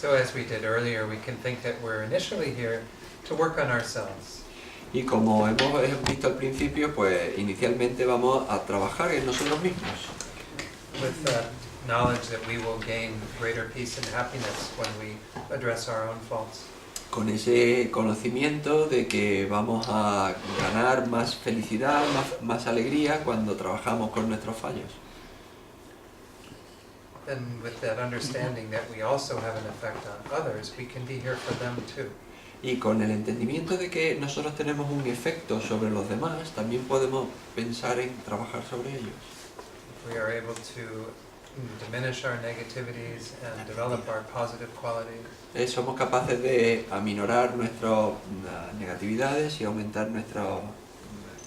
So as we did earlier, we can think that we're initially here to work on ourselves. Y como hemos visto al principio, pues inicialmente vamos a trabajar en nosotros mismos, With the knowledge that we will gain greater peace and happiness when we address our own faults. con ese conocimiento de que vamos a ganar más felicidad, más alegría cuando trabajamos con nuestros fallos. And with that understanding that we also have an effect on others, we can be here for them too. Y con el entendimiento de que nosotros tenemos un efecto sobre los demás, también podemos pensar en trabajar sobre ellos. We are able to diminish our negativities and develop our positive qualities. Somos capaces de aminorar nuestras negatividades y aumentar nuestras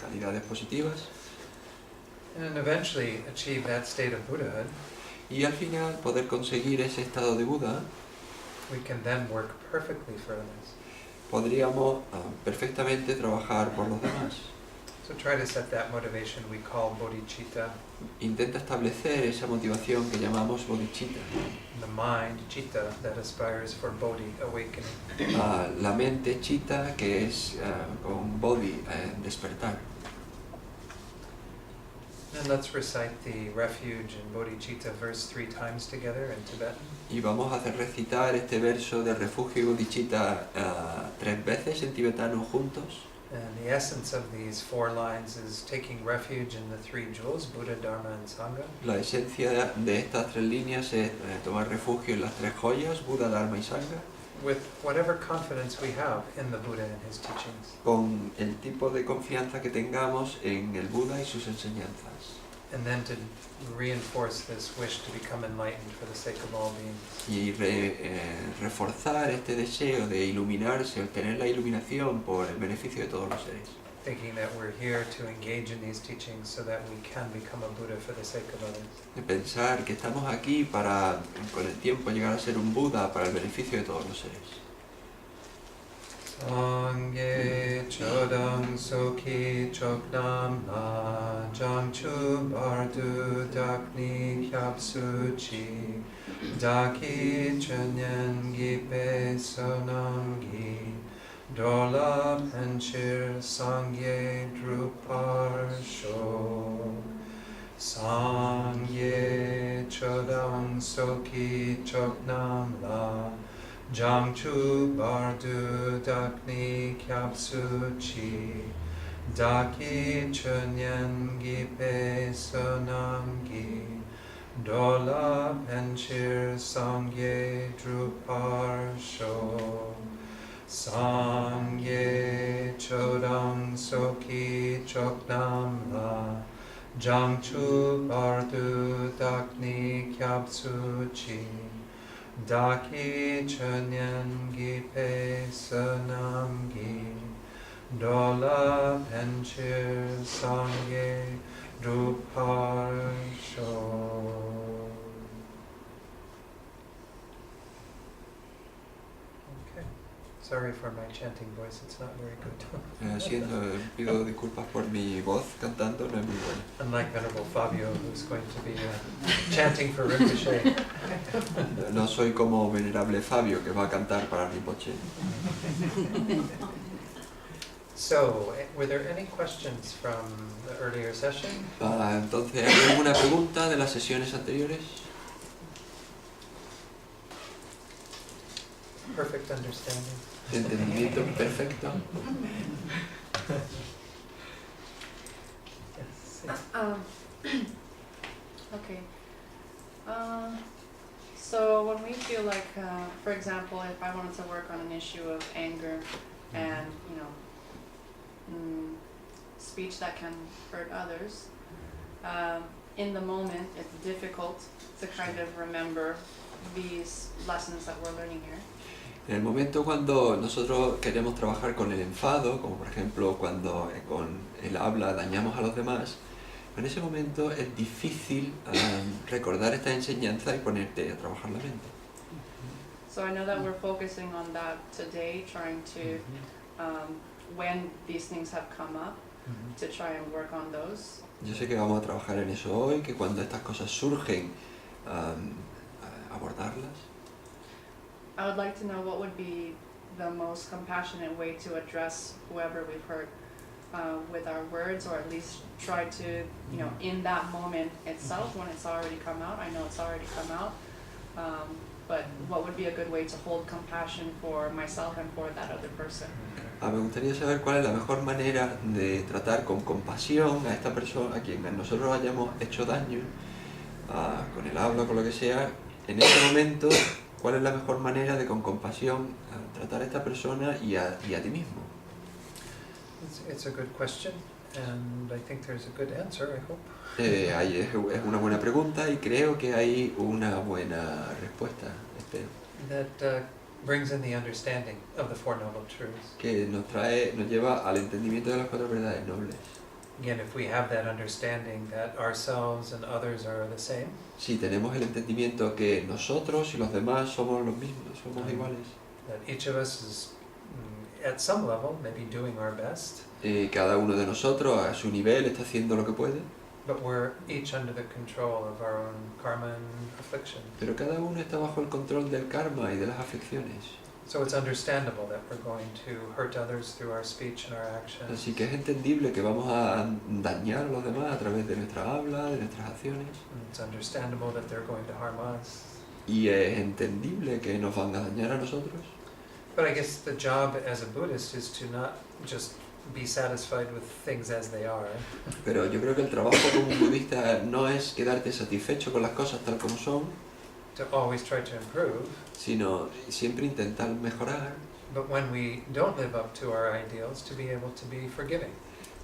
calidades positivas. And eventually achieve that state of Buddhahood. Y al final poder conseguir ese estado de Buda, We can then work perfectly for others. podríamos perfectamente trabajar por los demás. So try to set that motivation we call bodhicitta. Intenta establecer esa motivación que llamamos bodhicitta. The mind, citta, that aspires for bodhi, awakening. La mente chitta, que es con bodhi, despertar. And let's recite the refuge in bodhicitta verse 3 times together in Tibetan. Y vamos a hacer recitar este verso de refugio y bodhicitta 3 veces en tibetano juntos. And the essence of these 4 lines is taking refuge in the 3 jewels, Buddha, Dharma, and Sangha. La esencia de estas 3 líneas es tomar refugio en las 3 joyas, Buda, Dharma y Sangha, With whatever confidence we have in the Buddha and his teachings. con el tipo de confianza que tengamos en el Buda y sus enseñanzas. And then to reinforce this wish to become enlightened for the sake of all beings. Y reforzar este deseo de iluminarse, obtener la iluminación por el beneficio de todos los seres. Thinking that we're here to engage in these teachings so that we can become a Buddha for the sake of others. De pensar que estamos aquí para, con el tiempo, llegar a ser un Buda para el beneficio de todos los seres. Sangye chodang soki choknam la jangchu bardu dakni kyapsu chi daki chanyan gipe sonam gi dola penchir sangye drupar sho Sangye chodang soki choknam la Jangchu bardu dakni kyapsu chi Daki chunyan gipe sonam gi Dola penchir sangye drupar sho Sangye chodang soki choknam la Jangchu bardu dakni kyapsu chi Daki chanyan gipe sanam gi Dola penchir sangye drupar sho. Okay. Sorry for my chanting voice, it's not very good. Pido disculpas por mi voz cantando, no es muy buena. Unlike Venerable Fabio, who's going to be chanting for Rinpoche. No soy como Venerable Fabio, que va a cantar para Rinpoche. So, were there any questions from the earlier session? Entonces, ¿hay alguna pregunta de las sesiones anteriores? Perfect understanding. ¿Entendimiento perfecto? Yes. Okay. So when we feel like, for example, if I wanted to work on an issue of anger and, speech that can hurt others, in the moment it's difficult to kind of remember these lessons that we're learning here. En el momento cuando nosotros queremos trabajar con el enfado, como por ejemplo cuando con el habla dañamos a los demás, en ese momento es difícil recordar esta enseñanza y ponerte a trabajar la mente. So I know that we're focusing on that today, trying to, when these things have come up, to try and work on those. Yo sé que vamos a trabajar en eso hoy, que cuando estas cosas surgen, abordarlas. I would like to know what would be the most compassionate way to address whoever we've hurt with our words, or at least try to, you know, in that moment itself, when it's already come out. I know it's already come out, but what would be a good way to hold compassion for myself and for that other person? Me gustaría saber cuál es la mejor manera de tratar con compasión a esta persona, a quien nosotros hayamos hecho daño, con el habla o con lo que sea. En este momento, ¿cuál es la mejor manera de con compasión tratar a esta persona y a ti mismo? It's a good question, and I think there's a good answer, I hope. Es una buena pregunta y creo que hay una buena respuesta, espero. That brings in the understanding of the Four Noble Truths. Que nos lleva al entendimiento de las cuatro verdades nobles. Again, if we have that understanding that ourselves and others are the same, Si tenemos el entendimiento que nosotros y los demás somos los mismos, somos iguales. that each of us is at some level maybe doing our best, Cada uno de nosotros a su nivel está haciendo lo que puede, but we're each under the control of our own karma and affliction. pero cada uno está bajo el control del karma y de las aflicciones. So it's understandable that we're going to hurt others through our speech and our actions. Así que es entendible que vamos a dañar a los demás a través de nuestra habla, de nuestras acciones. And it's understandable that they're going to harm us. Y es entendible que nos van a dañar a nosotros. But I guess the job as a Buddhist is to not just be satisfied with things as they are, Pero yo creo que el trabajo como un budista no es quedarte satisfecho con las cosas tal como son, to always try to improve. sino siempre intentar mejorar. But when we don't live up to our ideals, to be able to be forgiving.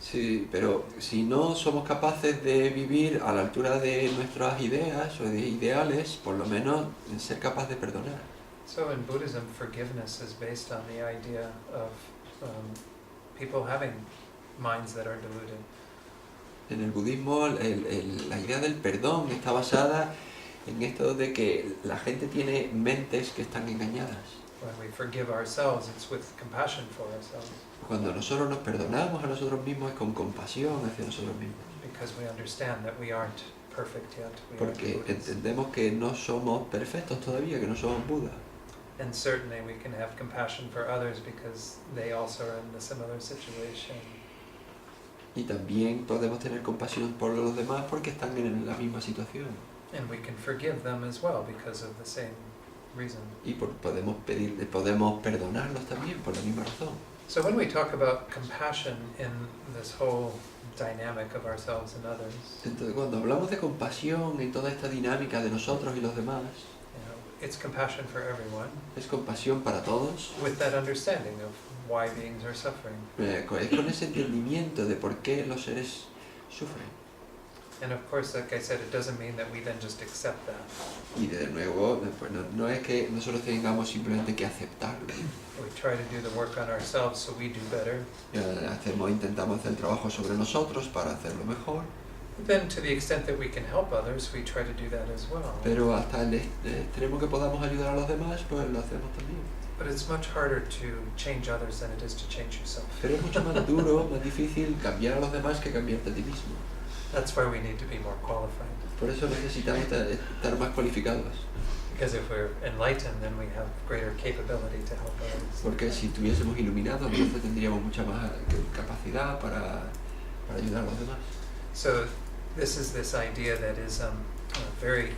Sí, pero si no somos capaces de vivir a la altura de nuestras ideas o de ideales, por lo menos ser capaz de perdonar. So in Buddhism, forgiveness is based on the idea of people having minds that are deluded. En el budismo la idea del perdón está basada en esto de que la gente tiene mentes que están engañadas. When we forgive ourselves, it's with compassion for ourselves, Cuando nosotros nos perdonamos a nosotros mismos es con compasión hacia nosotros mismos, because we understand that we aren't perfect yet. We aren't porque Buddhas. entendemos que no somos perfectos todavía, que no somos Buda. And certainly we can have compassion for others because they also are in a similar situation. Y también podemos tener compasión por los demás porque están en la misma situación. And we can forgive them as well because of the same reason. Y podemos perdonarlos también por la misma razón. So when we talk about compassion in this whole dynamic of ourselves and others, Entonces, cuando hablamos de compasión en toda esta dinámica de nosotros y los demás, it's compassion for everyone es compasión para todos, with that understanding of why beings are suffering. es con ese entendimiento de por qué los seres sufren. And of course, like I said, it doesn't mean that we then just accept that. Y de nuevo, pues no es que nosotros tengamos simplemente que aceptarlo. We try to do the work on ourselves so we do better. Intentamos hacer el trabajo sobre nosotros para hacerlo mejor, But then to the extent that we can help others, we try to do that as well. pero hasta el extremo que podamos ayudar a los demás, pues lo hacemos también. But it's much harder to change others than it is to change yourself. Pero es mucho más duro, más difícil cambiar a los demás que cambiarte a ti mismo. That's why we need to be more qualified. Por eso necesitamos estar más cualificados. Because if we're enlightened, then we have greater capability to help others. Porque si estuviésemos iluminados, entonces tendríamos mucha más capacidad para ayudar a los demás. So this is this idea that is very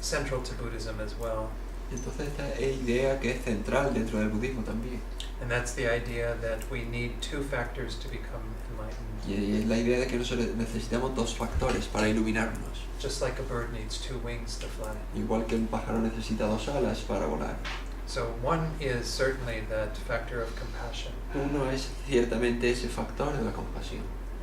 central to Buddhism as well. Entonces esta idea que es central dentro del budismo también. And that's the idea that we need two factors to become enlightened. Y es la idea de que nosotros necesitamos dos factores para iluminarnos. Just like a bird needs two wings to fly. Igual que un pájaro necesita dos alas para volar. So one is certainly that factor of compassion. Uno es ciertamente ese factor de la compasión.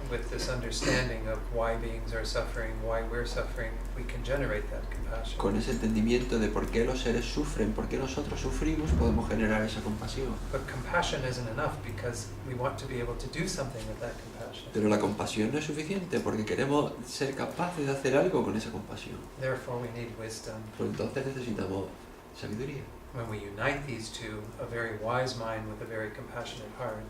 With this understanding of why beings are suffering, why we're suffering, we can generate that compassion. Con ese entendimiento de por qué los seres sufren, por qué nosotros sufrimos, podemos generar esa compasión. But compassion isn't enough because we want to be able to do something with that compassion. Pero la compasión no es suficiente porque queremos ser capaces de hacer algo con esa compasión. Therefore, we need wisdom. Pues entonces necesitamos sabiduría. When we unite these two, a very wise mind with a very compassionate heart,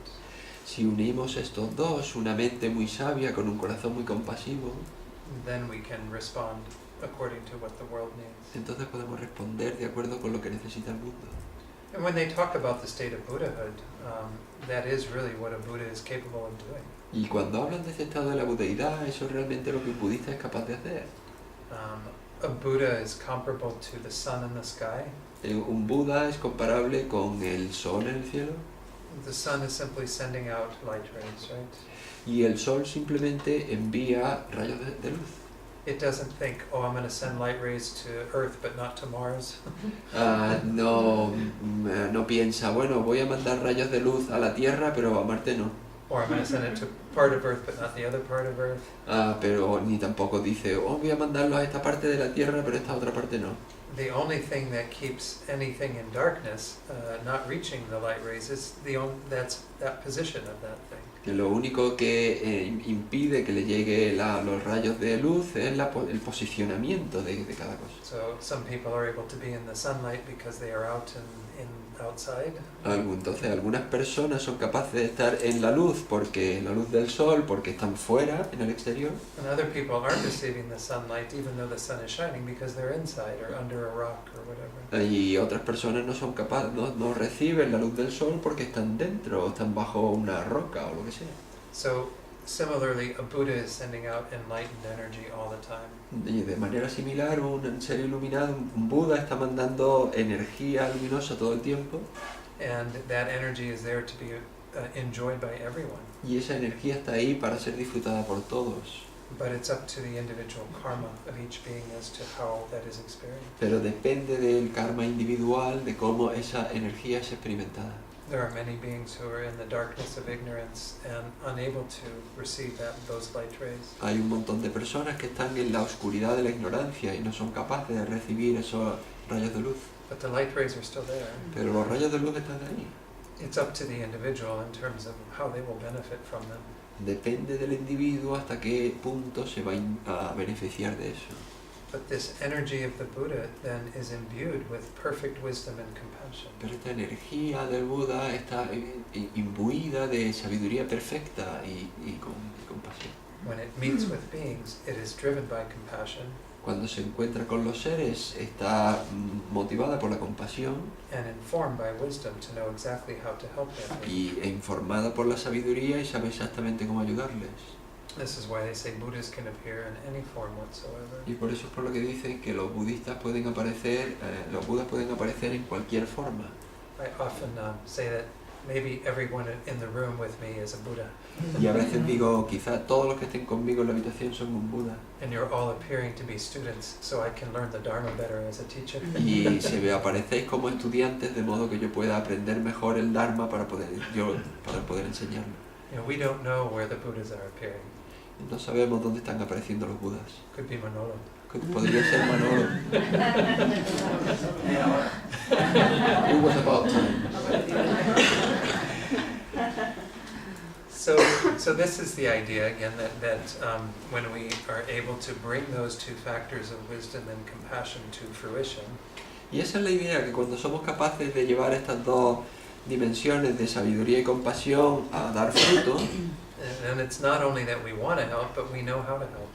Si unimos estos dos, una mente muy sabia con un corazón muy compasivo, then we can respond according to what the world needs. entonces podemos responder de acuerdo con lo que necesita el mundo. And when they talk about the state of Buddhahood, that is really what a Buddha is capable of doing. Y cuando hablan de este estado de la budeidad, eso es realmente lo que un budista es capaz de hacer. A Buddha is comparable to the sun in the sky. Un Buda es comparable con el sol en el cielo, The sun is simply sending out light rays, right? y el sol simplemente envía rayos de luz. It doesn't think, oh, I'm going to send light rays to Earth but not to Mars. No piensa, bueno, voy a mandar rayos de luz a la Tierra, pero a Marte no. Or I'm going to send it to part of Earth but not the other part of Earth. Pero ni tampoco dice, voy a mandarlos a esta parte de la Tierra, pero a esta otra parte no. The only thing that keeps anything in darkness not reaching the light rays is that's that position of that thing. Que lo único que impide que le llegue los rayos de luz es el posicionamiento de cada cosa. So some people are able to be in the sunlight because they are out in outside. Entonces algunas personas son capaces de estar en la luz del sol, porque están fuera, en el exterior. And other people aren't receiving the sunlight even though the sun is shining because they're inside or under a rock or whatever. Y otras personas no son capaces, no reciben la luz del sol porque están dentro o están bajo una roca o lo que sea. So similarly, a Buddha is sending out enlightened energy all the time. Y de manera similar, un ser iluminado, un Buda, está mandando energía luminosa todo el tiempo. And that energy is there to be enjoyed by everyone. Y esa energía está ahí para ser disfrutada por todos. But it's up to the individual karma of each being as to how that is experienced. Pero depende del karma individual, de cómo esa energía es experimentada. There are many beings who are in the darkness of ignorance and unable to receive those light rays. Hay un montón de personas que están en la oscuridad de la ignorancia y no son capaces de recibir esos rayos de luz. But the light rays are still there. Pero los rayos de luz están ahí. It's up to the individual in terms of how they will benefit from them. Depende del individuo hasta qué punto se va a beneficiar de eso. But this energy of the Buddha then is imbued with perfect wisdom and compassion. Pero esta energía del Buda está imbuida de sabiduría perfecta y compasión. When it meets with beings, it is driven by compassion Cuando se encuentra con los seres, está motivada por la compasión and informed by wisdom to know exactly how to help them. e informada por la sabiduría y sabe exactamente cómo ayudarles. This is why they say Buddhas can appear in any form whatsoever. Y por eso es por lo que dicen que los budistas pueden aparecer, los budas pueden aparecer en cualquier forma. I often say that maybe everyone in the room with me is a Buddha. Y a veces digo, quizá todos los que estén conmigo en la habitación son un Buda. And you're all appearing to be students, so I can learn the Dharma better as a teacher. Y aparecéis como estudiantes de modo que yo pueda aprender mejor el Dharma para poder enseñarlo. You know, we don't know where the Buddhas are appearing. No sabemos dónde están apareciendo los Budas. Could be Manolo. Podría ser Manolo. It was about time. So this is the idea again that when we are able to bring those two factors of wisdom and compassion to fruition, Y esa es la idea, que cuando somos capaces de llevar estas dos dimensiones de sabiduría y compasión a dar fruto, and it's not only that we want to help, but we know how to help,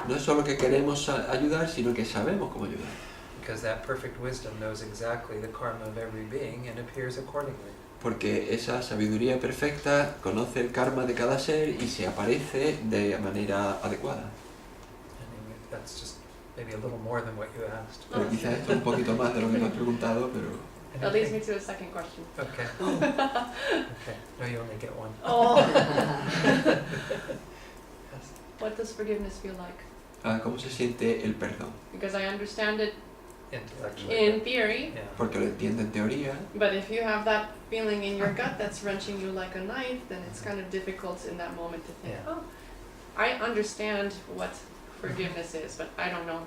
no es solo que queremos ayudar, sino que sabemos cómo ayudar. because that perfect wisdom knows exactly the karma of every being and appears accordingly. Porque esa sabiduría perfecta conoce el karma de cada ser y se aparece de manera adecuada. Anyway, that's just maybe a little more than what you asked. Pero quizás esto es un poquito más de lo que me has preguntado, pero... That leads me to a second question. Okay. Okay. No, you only get one. Oh. Yes. What does forgiveness feel like? ¿Cómo se siente el perdón? Because I understand it Intellectually. in theory, Yeah. Porque lo entiendo en teoría, but if you have that feeling in your gut that's wrenching you like a knife, then it's kind of difficult in that moment to think, Yeah. oh, I understand what forgiveness is, but I don't know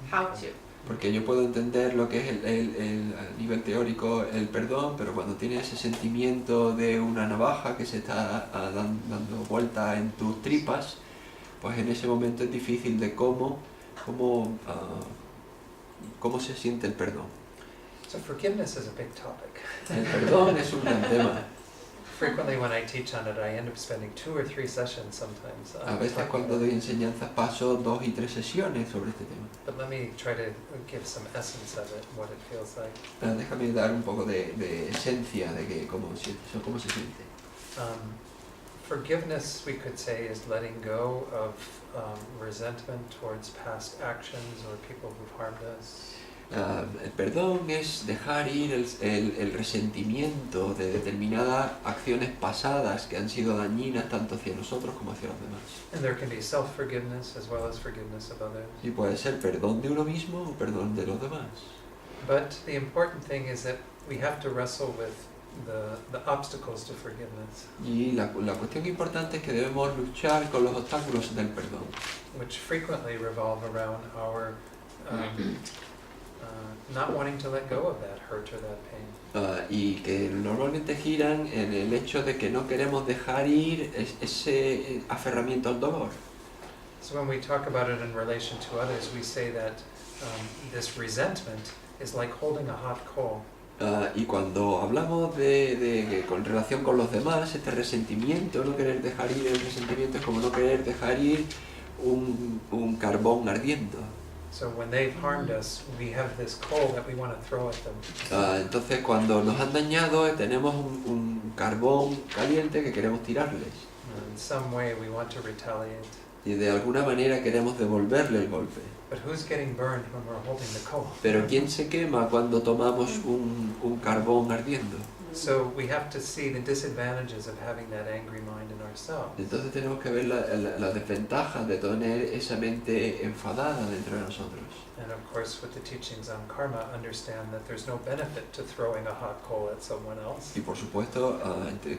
how to. porque yo puedo entender lo que es a nivel teórico el perdón, pero cuando tienes ese sentimiento de una navaja que se está dando vuelta en tus tripas, pues en ese momento es difícil de cómo se siente el perdón. So forgiveness is a big topic. El perdón es un gran tema. Frequently when I teach on it, I end up spending 2 or 3 sessions sometimes A on veces talking cuando about doy it. enseñanzas paso 2 y 3 sesiones sobre este tema. But let me try to give some essence of it, what it feels like. Déjame dar un poco de esencia de que cómo se siente. Forgiveness, we could say, is letting go of resentment towards past actions or people who've harmed us. El perdón es dejar ir el resentimiento de determinadas acciones pasadas que han sido dañinas tanto hacia nosotros como hacia los demás. And there can be self-forgiveness as well as forgiveness of others. Y puede ser perdón de uno mismo o perdón de los demás. But the important thing is that we have to wrestle with the obstacles to forgiveness, Y la cuestión importante es que debemos luchar con los obstáculos del perdón, which frequently revolve around our not wanting to let go of that hurt or that pain. y que normalmente giran en el hecho de que no queremos dejar ir ese aferramiento al dolor. So when we talk about it in relation to others, we say that this resentment is like holding a hot coal. Y cuando hablamos con relación con los demás, este resentimiento, no querer dejar ir el resentimiento es como no querer dejar ir un carbón ardiendo. So when they've harmed us, we have this coal that we want to throw at them. Entonces cuando nos han dañado tenemos un carbón caliente que queremos tirarles. In some way, we want to retaliate. Y de alguna manera queremos devolverle el golpe. But who's getting burned when we're holding the coal? Pero ¿quién se quema cuando tomamos un carbón ardiendo? So we have to see the disadvantages of having that angry mind in ourselves. Entonces tenemos que ver las desventajas de tener esa mente enfadada dentro de nosotros. And of course, with the teachings on karma, understand that there's no benefit to throwing a hot coal at someone else. Y por supuesto,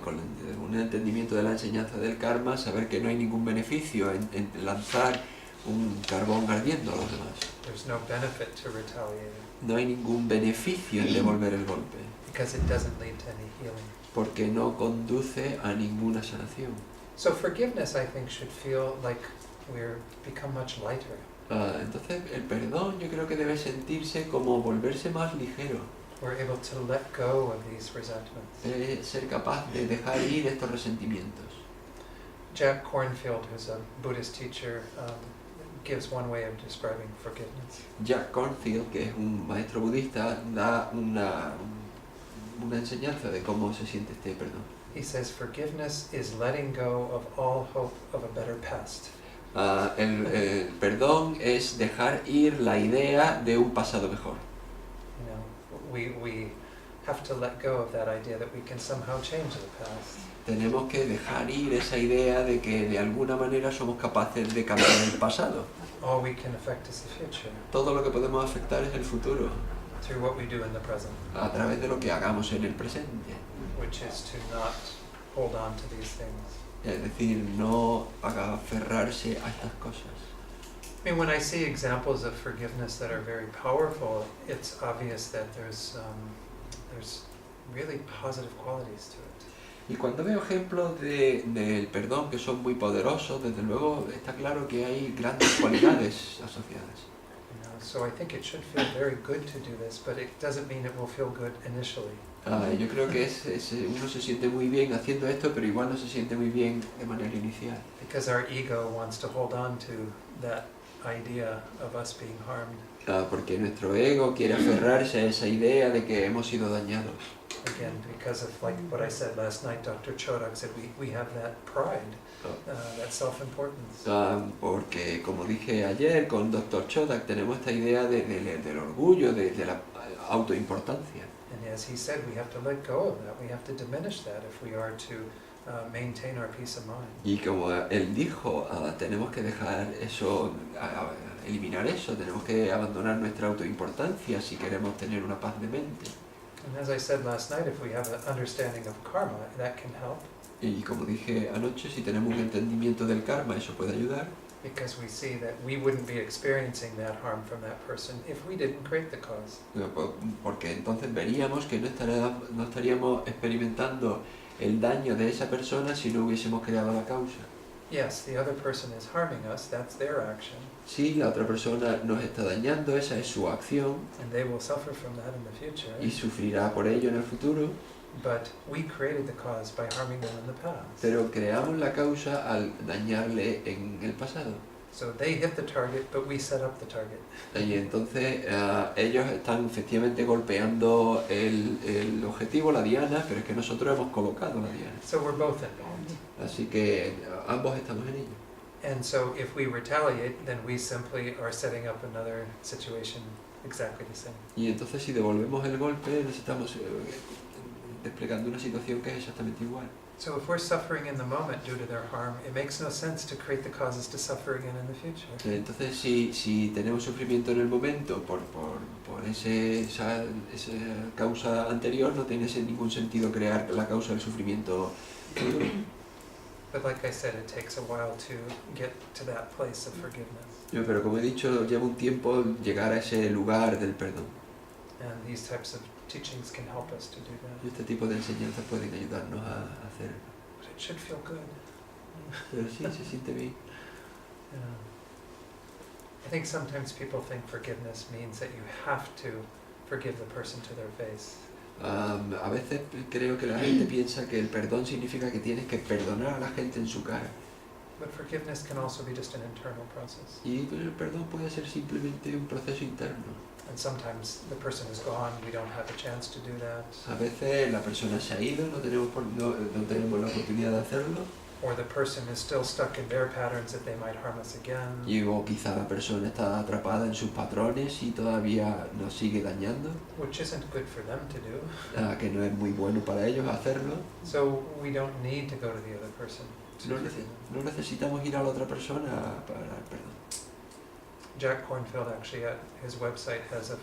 con un entendimiento de la enseñanza del karma, saber que no hay ningún beneficio en lanzar un carbón ardiendo a los demás. There's no benefit to retaliating No hay ningún beneficio en devolver el golpe, because it doesn't lead to any healing. porque no conduce a ninguna sanación. So forgiveness, I think, should feel like we're become much lighter. Entonces, el perdón yo creo que debe sentirse como volverse más ligero, We're able to let go of these resentments. ser capaz de dejar ir estos resentimientos. Jack Kornfield, who's a Buddhist teacher, gives one way of describing forgiveness. Jack Kornfield, que es un maestro budista, da una enseñanza de cómo se siente este perdón. He says forgiveness is letting go of all hope of a better past. El perdón es dejar ir la idea de un pasado mejor. You know, we have to let go of that idea that we can somehow change the past. Tenemos que dejar ir esa idea de que de alguna manera somos capaces de cambiar el pasado. All we can affect is the future Todo lo que podemos afectar es el futuro, through what we do in the present, a través de lo que hagamos en el presente. which is to not hold on to these things. Es decir, no aferrarse a estas cosas. I mean, when I see examples of forgiveness that are very powerful, it's obvious that there's really positive qualities to it. Y cuando veo ejemplos del perdón que son muy poderosos, desde luego está claro que hay grandes cualidades asociadas. You know, so I think it should feel very good to do this, but it doesn't mean it will feel good initially. Yo creo que uno se siente muy bien haciendo esto, pero igual no se siente muy bien de manera inicial. Because our ego wants to hold on to that idea of us being harmed. Porque nuestro ego quiere aferrarse a esa idea de que hemos sido dañados. Again, because of like what I said last night, Dr. Chodak said we have that pride, that self-importance. Porque, como dije ayer con Dr. Chodak, tenemos esta idea del orgullo, de la autoimportancia. And as he said, we have to let go of that. We have to diminish that if we are to maintain our peace of mind. Y como él dijo, tenemos que dejar eso, eliminar eso, tenemos que abandonar nuestra autoimportancia si queremos tener una paz de mente. And as I said last night, if we have an understanding of karma, that can help. Y como dije anoche, si tenemos un entendimiento del karma, eso puede ayudar. Because we see that we wouldn't be experiencing that harm from that person if we didn't create the cause. Porque entonces veríamos que no estaríamos experimentando el daño de esa persona si no hubiésemos creado la causa. Yes, the other person is harming us, that's their action, Si la otra persona nos está dañando, esa es su acción and they will suffer from that in the future. y sufrirá por ello en el futuro. but we created the cause by harming them in the past. Pero creamos la causa al dañarle en el pasado. So they hit the target, but we set up the target. Y entonces ellos están efectivamente golpeando el objetivo, la diana, pero es que nosotros hemos colocado la diana. So we're both involved. Así que ambos estamos en ello. And so if we retaliate, then we simply are setting up another situation exactly the same. Y entonces si devolvemos el golpe, nos estamos desplegando una situación que es exactamente igual. So if we're suffering in the moment due to their harm, it makes no sense to create the causes to suffer again in the future. Entonces si tenemos sufrimiento en el momento por esa causa anterior, no tiene ningún sentido crear la causa del sufrimiento. But like I said, it takes a while to get to that place of forgiveness. Pero como he dicho, lleva un tiempo llegar a ese lugar del perdón. And these types of teachings can help us to do that. Y este tipo de enseñanzas pueden ayudarnos a hacer. But it should feel good. Pero sí, se siente bien. Yeah. I think sometimes people think forgiveness means that you have to forgive the person to their face. A veces creo que la gente piensa que el perdón significa que tienes que perdonar a la gente en su cara. But forgiveness can also be just an internal process. Y el perdón puede ser simplemente un proceso interno. And sometimes the person is gone, we don't have a chance to do that. A veces la persona se ha ido, no tenemos la oportunidad de hacerlo. Or the person is still stuck in their patterns that they might harm us again. Y o quizá la persona está atrapada en sus patrones y todavía nos sigue dañando, Which isn't good for them to do. que no es muy bueno para ellos hacerlo. So we don't need to go to the other person to No, forgive them. no necesitamos ir a la otra persona para el perdón. Jack Kornfield actually at his website has a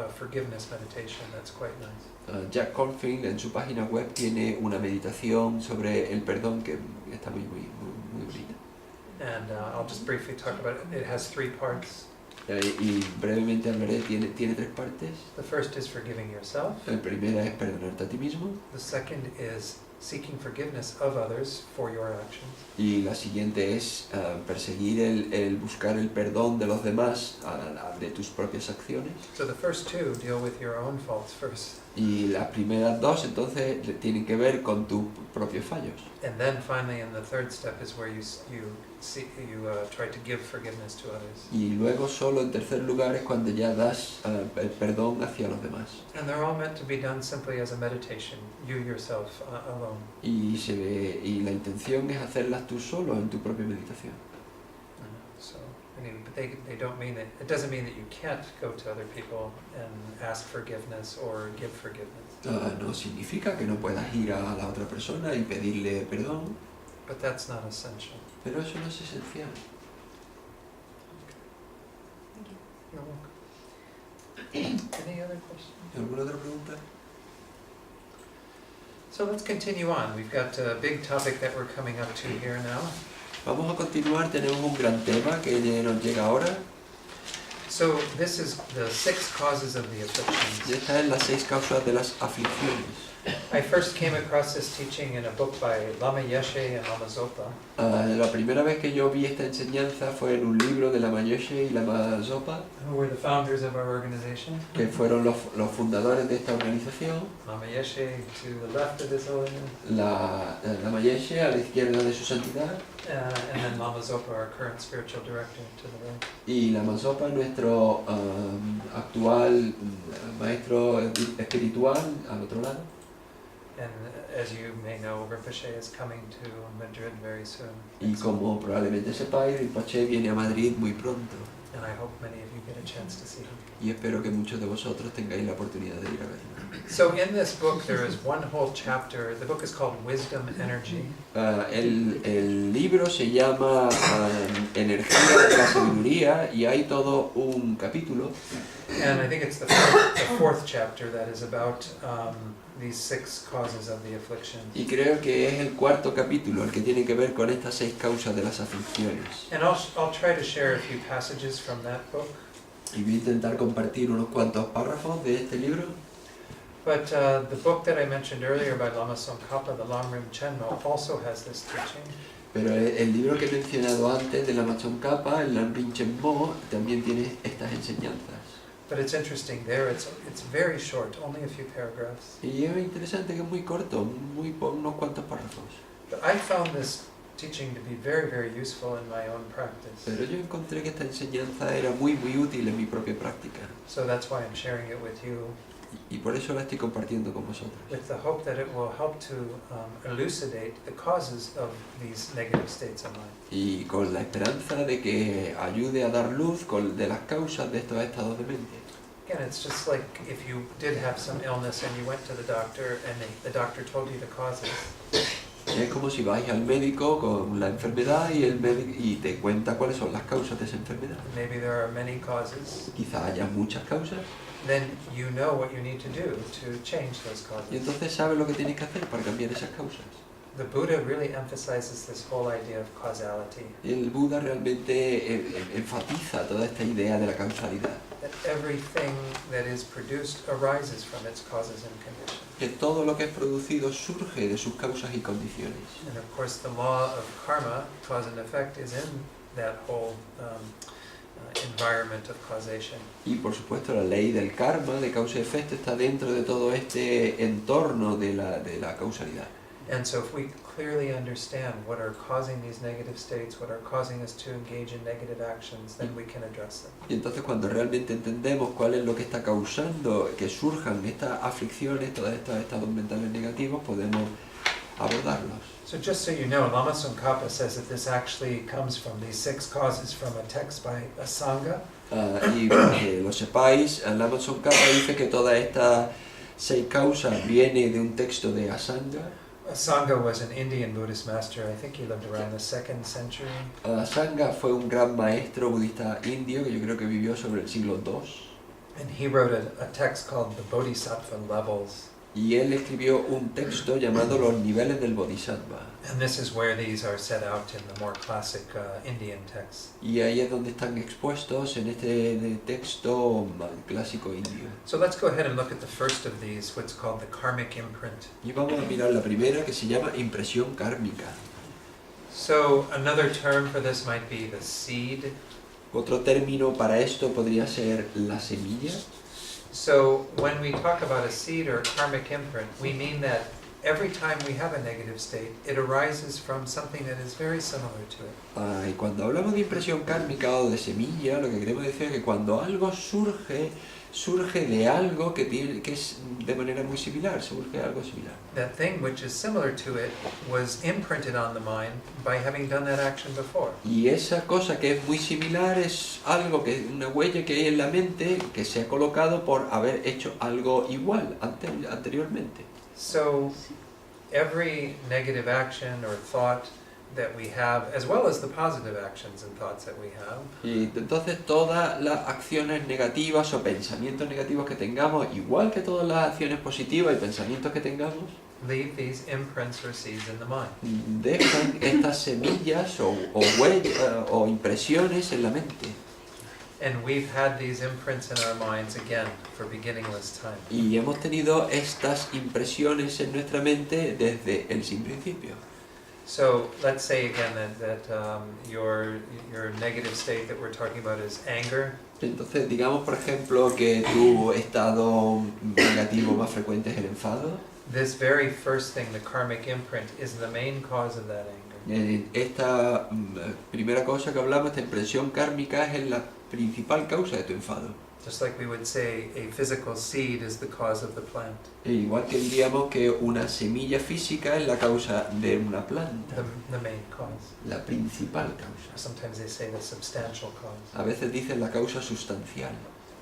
forgiveness meditation that's quite nice. Jack Kornfield en su página web tiene una meditación sobre el perdón que está muy bonita. And I'll just briefly talk about it. It has 3 parts. Y brevemente hablaré, tiene 3 partes. The first is forgiving yourself. La primera es perdonarte a ti mismo. The second is seeking forgiveness of others for your actions. Y la siguiente es perseguir el buscar el perdón de los demás de tus propias acciones. So the first 2 deal with your own faults first. Y las primeras 2 entonces tienen que ver con tus propios fallos. And then finally in the third step is where you try to give forgiveness to others. Y luego solo en tercer lugar es cuando ya das el perdón hacia los demás. And they're all meant to be done simply as a meditation, you yourself alone. Y la intención es hacerlas tú solo en tu propia meditación. So, but they don't mean that, it doesn't mean that you can't go to other people and ask forgiveness or give forgiveness. No significa que no puedas ir a la otra persona y pedirle perdón, But that's not essential. pero eso no es esencial. You're welcome. Any other questions? ¿Alguna otra pregunta? So let's continue on. We've got a big topic that we're coming up to here now. Vamos a continuar, tenemos un gran tema que nos llega ahora. So this is the 6 causes of the Y afflictions. estas son las 6 causas de las aflicciones. I first came across this teaching in a book by Lama Yeshe and Lama Zopa. La primera vez que yo vi esta enseñanza fue en un libro de Lama Yeshe y Lama Zopa, Who were the founders of our organization. que fueron los fundadores de esta organización. Lama Yeshe to the left of this holiness, Lama Yeshe a la izquierda de su santidad and then Lama Zopa, our current spiritual director, to the right. y Lama Zopa, nuestro actual maestro espiritual, al otro lado. And as you may know, Rinpoche is coming to Madrid very soon. Y como probablemente sepáis, Rinpoche viene a Madrid muy pronto. And I hope many of you get a chance to see him. Y espero que muchos de vosotros tengáis la oportunidad de ir a verlo. So in this book there is one whole chapter. The book is called Wisdom Energy. El libro se llama Energía de la Sabiduría y hay todo un capítulo. And I think it's the fourth chapter that is about these 6 causes of the afflictions. Y creo que es el 4º capítulo, el que tiene que ver con estas 6 causas de las aflicciones. And I'll try to share a few passages from that book. Y voy a intentar compartir unos cuantos párrafos de este libro. But the book that I mentioned earlier by Lama Tsongkhapa, the Longrim Chenmo, also has this teaching. Pero el libro que he mencionado antes, de Lama Tsongkhapa, el Lamrim Chenmo, también tiene estas enseñanzas. But it's interesting there, it's very short, only a few paragraphs. Y es interesante que es muy corto, unos cuantos párrafos. But I found this teaching to be very, very useful in my own practice. Pero yo encontré que esta enseñanza era muy útil en mi propia práctica. So that's why I'm sharing it with you, Y por eso la estoy compartiendo con vosotros. with the hope that it will help to elucidate the causes of these negative states of mind. Y con la esperanza de que ayude a dar luz de las causas de estos estados de mente. Again, it's just like if you did have some illness and you went to the doctor and the doctor told you the causes. Es como si vais al médico con la enfermedad y el médico te cuenta cuáles son las causas de esa enfermedad. Maybe there are many causes. Quizá haya muchas causas Then you know what you need to do to change those y causes. entonces sabes lo que tienes que hacer para cambiar esas causas. The Buddha really emphasizes this whole idea of causality, El Buda realmente enfatiza toda esta idea de la causalidad. that everything that is produced arises from its causes and conditions. Que todo lo que es producido surge de sus causas y condiciones. And of course the law of karma, cause and effect, is in that whole environment of causation. Y por supuesto la ley del karma, de causa y efecto, está dentro de todo este entorno de la causalidad. And so if we clearly understand what are causing these negative states, what are causing us to engage in negative actions, then we can address them. Y entonces cuando realmente entendemos cuál es lo que está causando que surjan estas aflicciones, todos estos estados mentales negativos, podemos abordarlos. So just so you know, Lama Tsongkhapa says that this actually comes from these 6 causes from a text by Asanga. Y para que lo sepáis, Lama Tsongkhapa dice que todas estas 6 causas vienen de un texto de Asanga. Asanga was an Indian Buddhist master. I think he lived around the 2nd century. Asanga fue un gran maestro budista indio que yo creo que vivió sobre el siglo II. And he wrote a text called the Bodhisattva Levels. Y él escribió un texto llamado Los niveles del Bodhisattva. And this is where these are set out in the more classic Indian texts. Y ahí es donde están expuestos en este texto clásico indio. So let's go ahead and look at the first of these, what's called the karmic imprint. Y vamos a mirar la primera, que se llama impresión kármica. So another term for this might be the seed. Otro término para esto podría ser la semilla. So when we talk about a seed or a karmic imprint, we mean that every time we have a negative state, it arises from something that is very similar to it. Y cuando hablamos de impresión kármica o de semilla, lo que queremos decir es que cuando algo surge de algo que es de manera muy similar, surge algo similar. That thing which is similar to it was imprinted on the mind by having done that action before. Y esa cosa que es muy similar es algo una huella que hay en la mente que se ha colocado por haber hecho algo igual anteriormente. So every negative action or thought that we have, as well as the positive actions and thoughts that we have, Y entonces todas las acciones negativas o pensamientos negativos que tengamos, igual que todas las acciones positivas y pensamientos que tengamos, leave these imprints or seeds in the mind. dejan estas semillas o huellas o impresiones en la mente. And we've had these imprints in our minds again for beginningless time. Y hemos tenido estas impresiones en nuestra mente desde el sin principio. So let's say again that your negative state that we're talking about is anger. Entonces, digamos por ejemplo que tu estado negativo más frecuente es el enfado. This very first thing, the karmic imprint, is the main cause of that anger. Esta primera cosa que hablamos, esta impresión kármica, es la principal causa de tu enfado. Just like we would say a physical seed is the cause of the plant. Igual que diríamos que una semilla física es la causa de una planta, The main cause. la principal causa. Sometimes they say the substantial cause. A veces dicen la causa sustancial.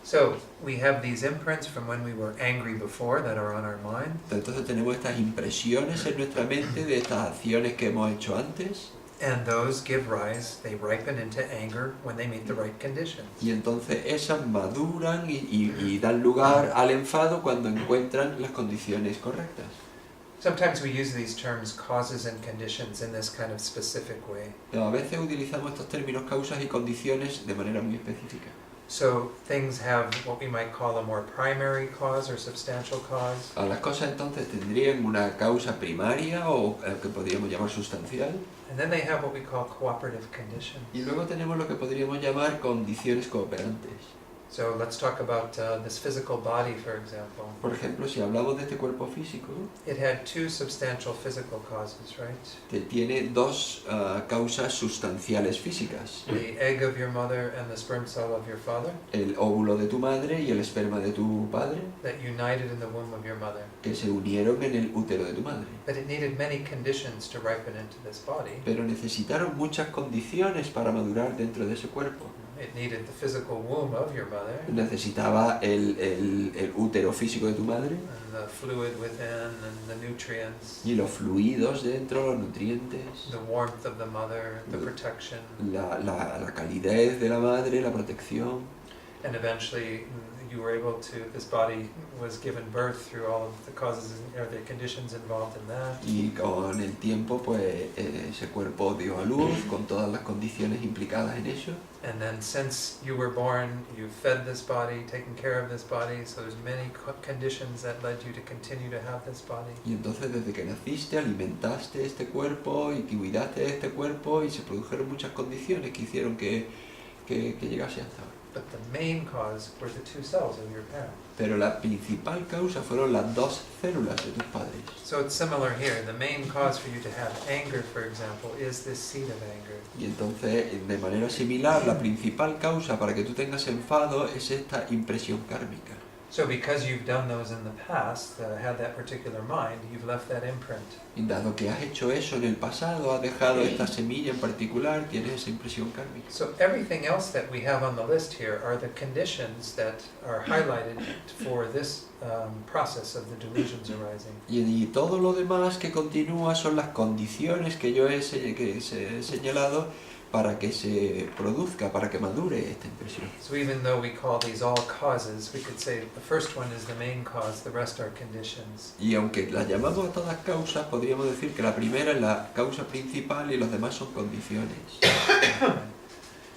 So we have these imprints from when we were angry before that are on our mind. Entonces tenemos estas impresiones en nuestra mente de estas acciones que hemos hecho antes. And those give rise, they ripen into anger when they meet the right conditions. Y entonces esas maduran y dan lugar al enfado cuando encuentran las condiciones correctas. Sometimes we use these terms causes and conditions in this kind of specific way. Pero a veces utilizamos estos términos causas y condiciones de manera muy específica. So things have what we might call a more primary cause or substantial cause. Las cosas entonces tendrían una causa primaria o que podríamos llamar sustancial. And then they have what we call cooperative conditions. Y luego tenemos lo que podríamos llamar condiciones cooperantes. So let's talk about this physical body, for example. Por ejemplo, si hablamos de este cuerpo físico, It had two substantial physical causes, right? tiene dos causas sustanciales físicas. The egg of your mother and the sperm cell of your father El óvulo de tu madre y el esperma de tu padre, that united in the womb of your mother. que se unieron en el útero de tu madre. But it needed many conditions to ripen into this body. Pero necesitaron muchas condiciones para madurar dentro de ese cuerpo. It needed the physical womb of your mother Necesitaba el útero físico de tu madre and the fluid within and the nutrients, y los fluidos dentro, los nutrientes, the warmth of the mother, the protection, la calidez de la madre, la protección. and eventually you were able to, this body was given birth through all of the causes or the conditions involved in that. Y con el tiempo, pues ese cuerpo dio a luz con todas las condiciones implicadas en ello. And then since you were born, you fed this body, taken care of this body, so there's many conditions that led you to continue to have this body. Y entonces desde que naciste alimentaste este cuerpo y cuidaste de este cuerpo y se produjeron muchas condiciones que hicieron que llegase hasta ahora. But the main cause were the two cells of your parents. Pero la principal causa fueron las dos células de tus padres. So it's similar here. The main cause for you to have anger, for example, is this seed of anger. Y entonces, de manera similar, la principal causa para que tú tengas enfado es esta impresión kármica. So because you've done those in the past, had that particular mind, you've left that imprint. Y dado que has hecho eso en el pasado, has dejado esta semilla en particular, tienes esa impresión kármica. So everything else that we have on the list here are the conditions that are highlighted for this process of the delusions arising. Y todo lo demás que continúa son las condiciones que yo he señalado para que se produzca, para que madure esta impresión. So even though we call these all causes, we could say the first one is the main cause, the rest are conditions. Y aunque las llamamos a todas causas, podríamos decir que la primera es la causa principal y los demás son condiciones.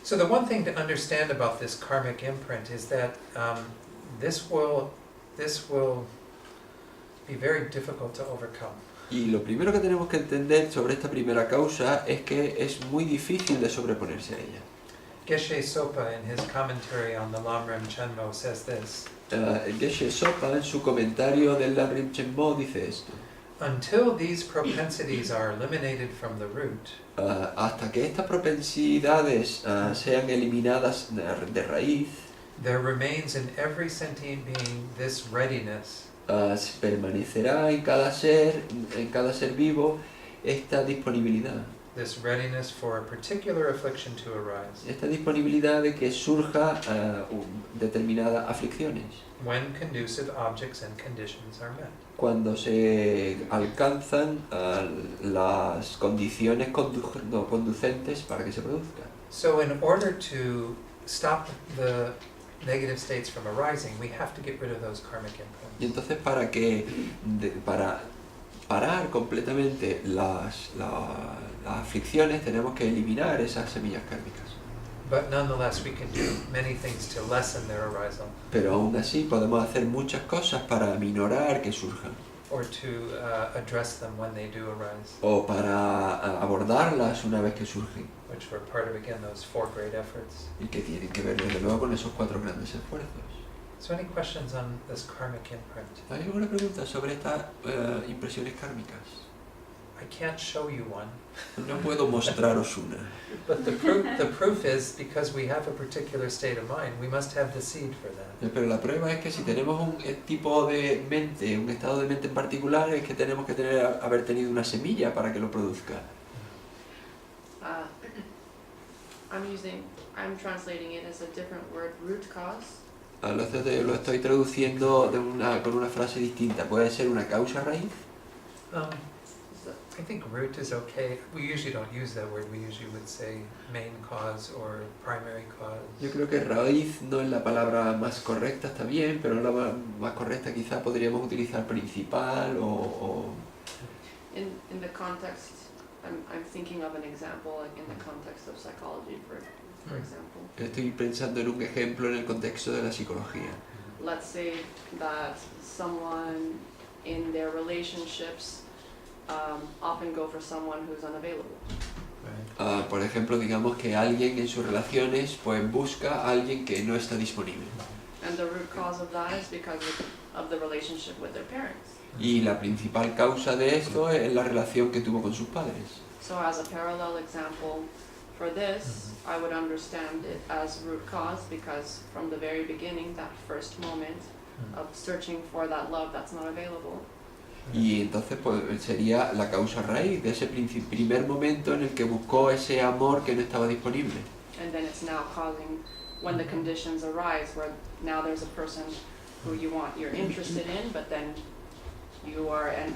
So the one thing to understand about this karmic imprint is that this will be very difficult to overcome. Y lo primero que tenemos que entender sobre esta primera causa es que es muy difícil de sobreponerse a ella. Geshe Sopa, in his commentary on the Lamrim Chenmo, says this: Geshe Sopa, en su comentario del Lamrim Chenmo, dice esto. Until these propensities are eliminated from the root, Hasta que estas propensidades sean eliminadas de raíz, there remains in every sentient being this readiness permanecerá en cada ser vivo esta disponibilidad. this readiness for a particular affliction to arise. Esta disponibilidad de que surja determinadas aflicciones When conducive objects and conditions are met. cuando se alcanzan las condiciones conducentes para que se produzca. So in order to stop the negative states from arising, we have to get rid of those karmic Y imprints. entonces para parar completamente las aflicciones tenemos que eliminar esas semillas kármicas. But nonetheless, we can do many things to lessen their arisal Pero aún así podemos hacer muchas cosas para aminorar que surjan or to address them when they do arise, o para abordarlas una vez que surgen which were part of, again, those 4 great efforts. y que tienen que ver desde luego con esos 4 grandes esfuerzos. So any questions on this karmic imprint? ¿Hay alguna pregunta sobre estas impresiones kármicas? I can't show you one, No puedo mostraros una, but the proof is because we have a particular state of mind, we must have the seed for that. pero la prueba es que si tenemos un tipo de mente, un estado de mente en particular, es que tenemos que haber tenido una semilla para que lo produzca. I'm translating it as a different word, root cause. Lo estoy traduciendo con una frase distinta. ¿Puede ser una causa raíz? I think root is okay. We usually don't use that word. We usually would say main cause or primary cause. Yo creo que raíz no es la palabra más correcta, está bien, pero la más correcta quizá podríamos utilizar principal o... In the context, I'm thinking of an example, like in the context of psychology, for example. Estoy pensando en un ejemplo en el contexto de la psicología. Let's say that someone in their relationships often go for someone who's unavailable. Right. Por ejemplo, digamos que alguien en sus relaciones pues busca a alguien que no está disponible. And the root cause of that is because of the relationship with their parents. Y la principal causa de esto es la relación que tuvo con sus padres. So as a parallel example for this, I would understand it as root cause because from the very beginning, that first moment of searching for that love that's not available, Y entonces pues sería la causa raíz de ese primer momento en el que buscó ese amor que no estaba disponible. and then it's now causing, when the conditions arise, where now there's a person who you're interested in, but then you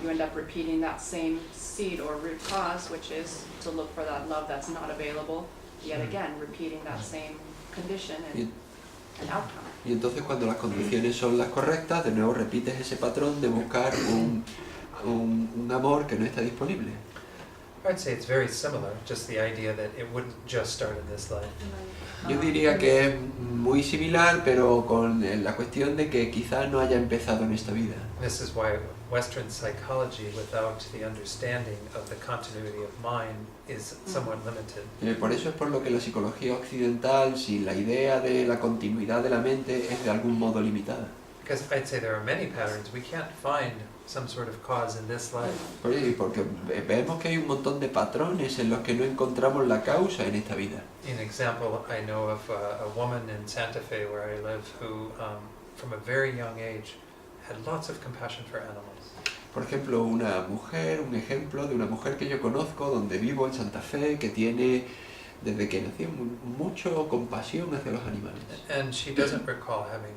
end up repeating that same seed or root cause, which is to look for that love that's not available, yet again, repeating that same condition and outcome. Y entonces cuando las condiciones son las correctas, de nuevo repites ese patrón de buscar un amor que no está disponible. I'd say it's very similar, just the idea that it wouldn't just start in this life. Yo diría que es muy similar, pero con la cuestión de que quizás no haya empezado en esta vida. This is why Western psychology, without the understanding of the continuity of mind, is somewhat limited. Por eso es por lo que la psicología occidental, sin la idea de la continuidad de la mente, es de algún modo limitada. Because I'd say there are many patterns. We can't find some sort of cause in this life. Porque vemos que hay un montón de patrones en los que no encontramos la causa en esta vida. An example, I know of a woman in Santa Fe where I live who, from a very young age, had lots of compassion for animals. Por ejemplo, un ejemplo de una mujer que yo conozco, donde vivo en Santa Fe, que tiene, desde que nació, mucho compasión hacia los animales. And she doesn't recall having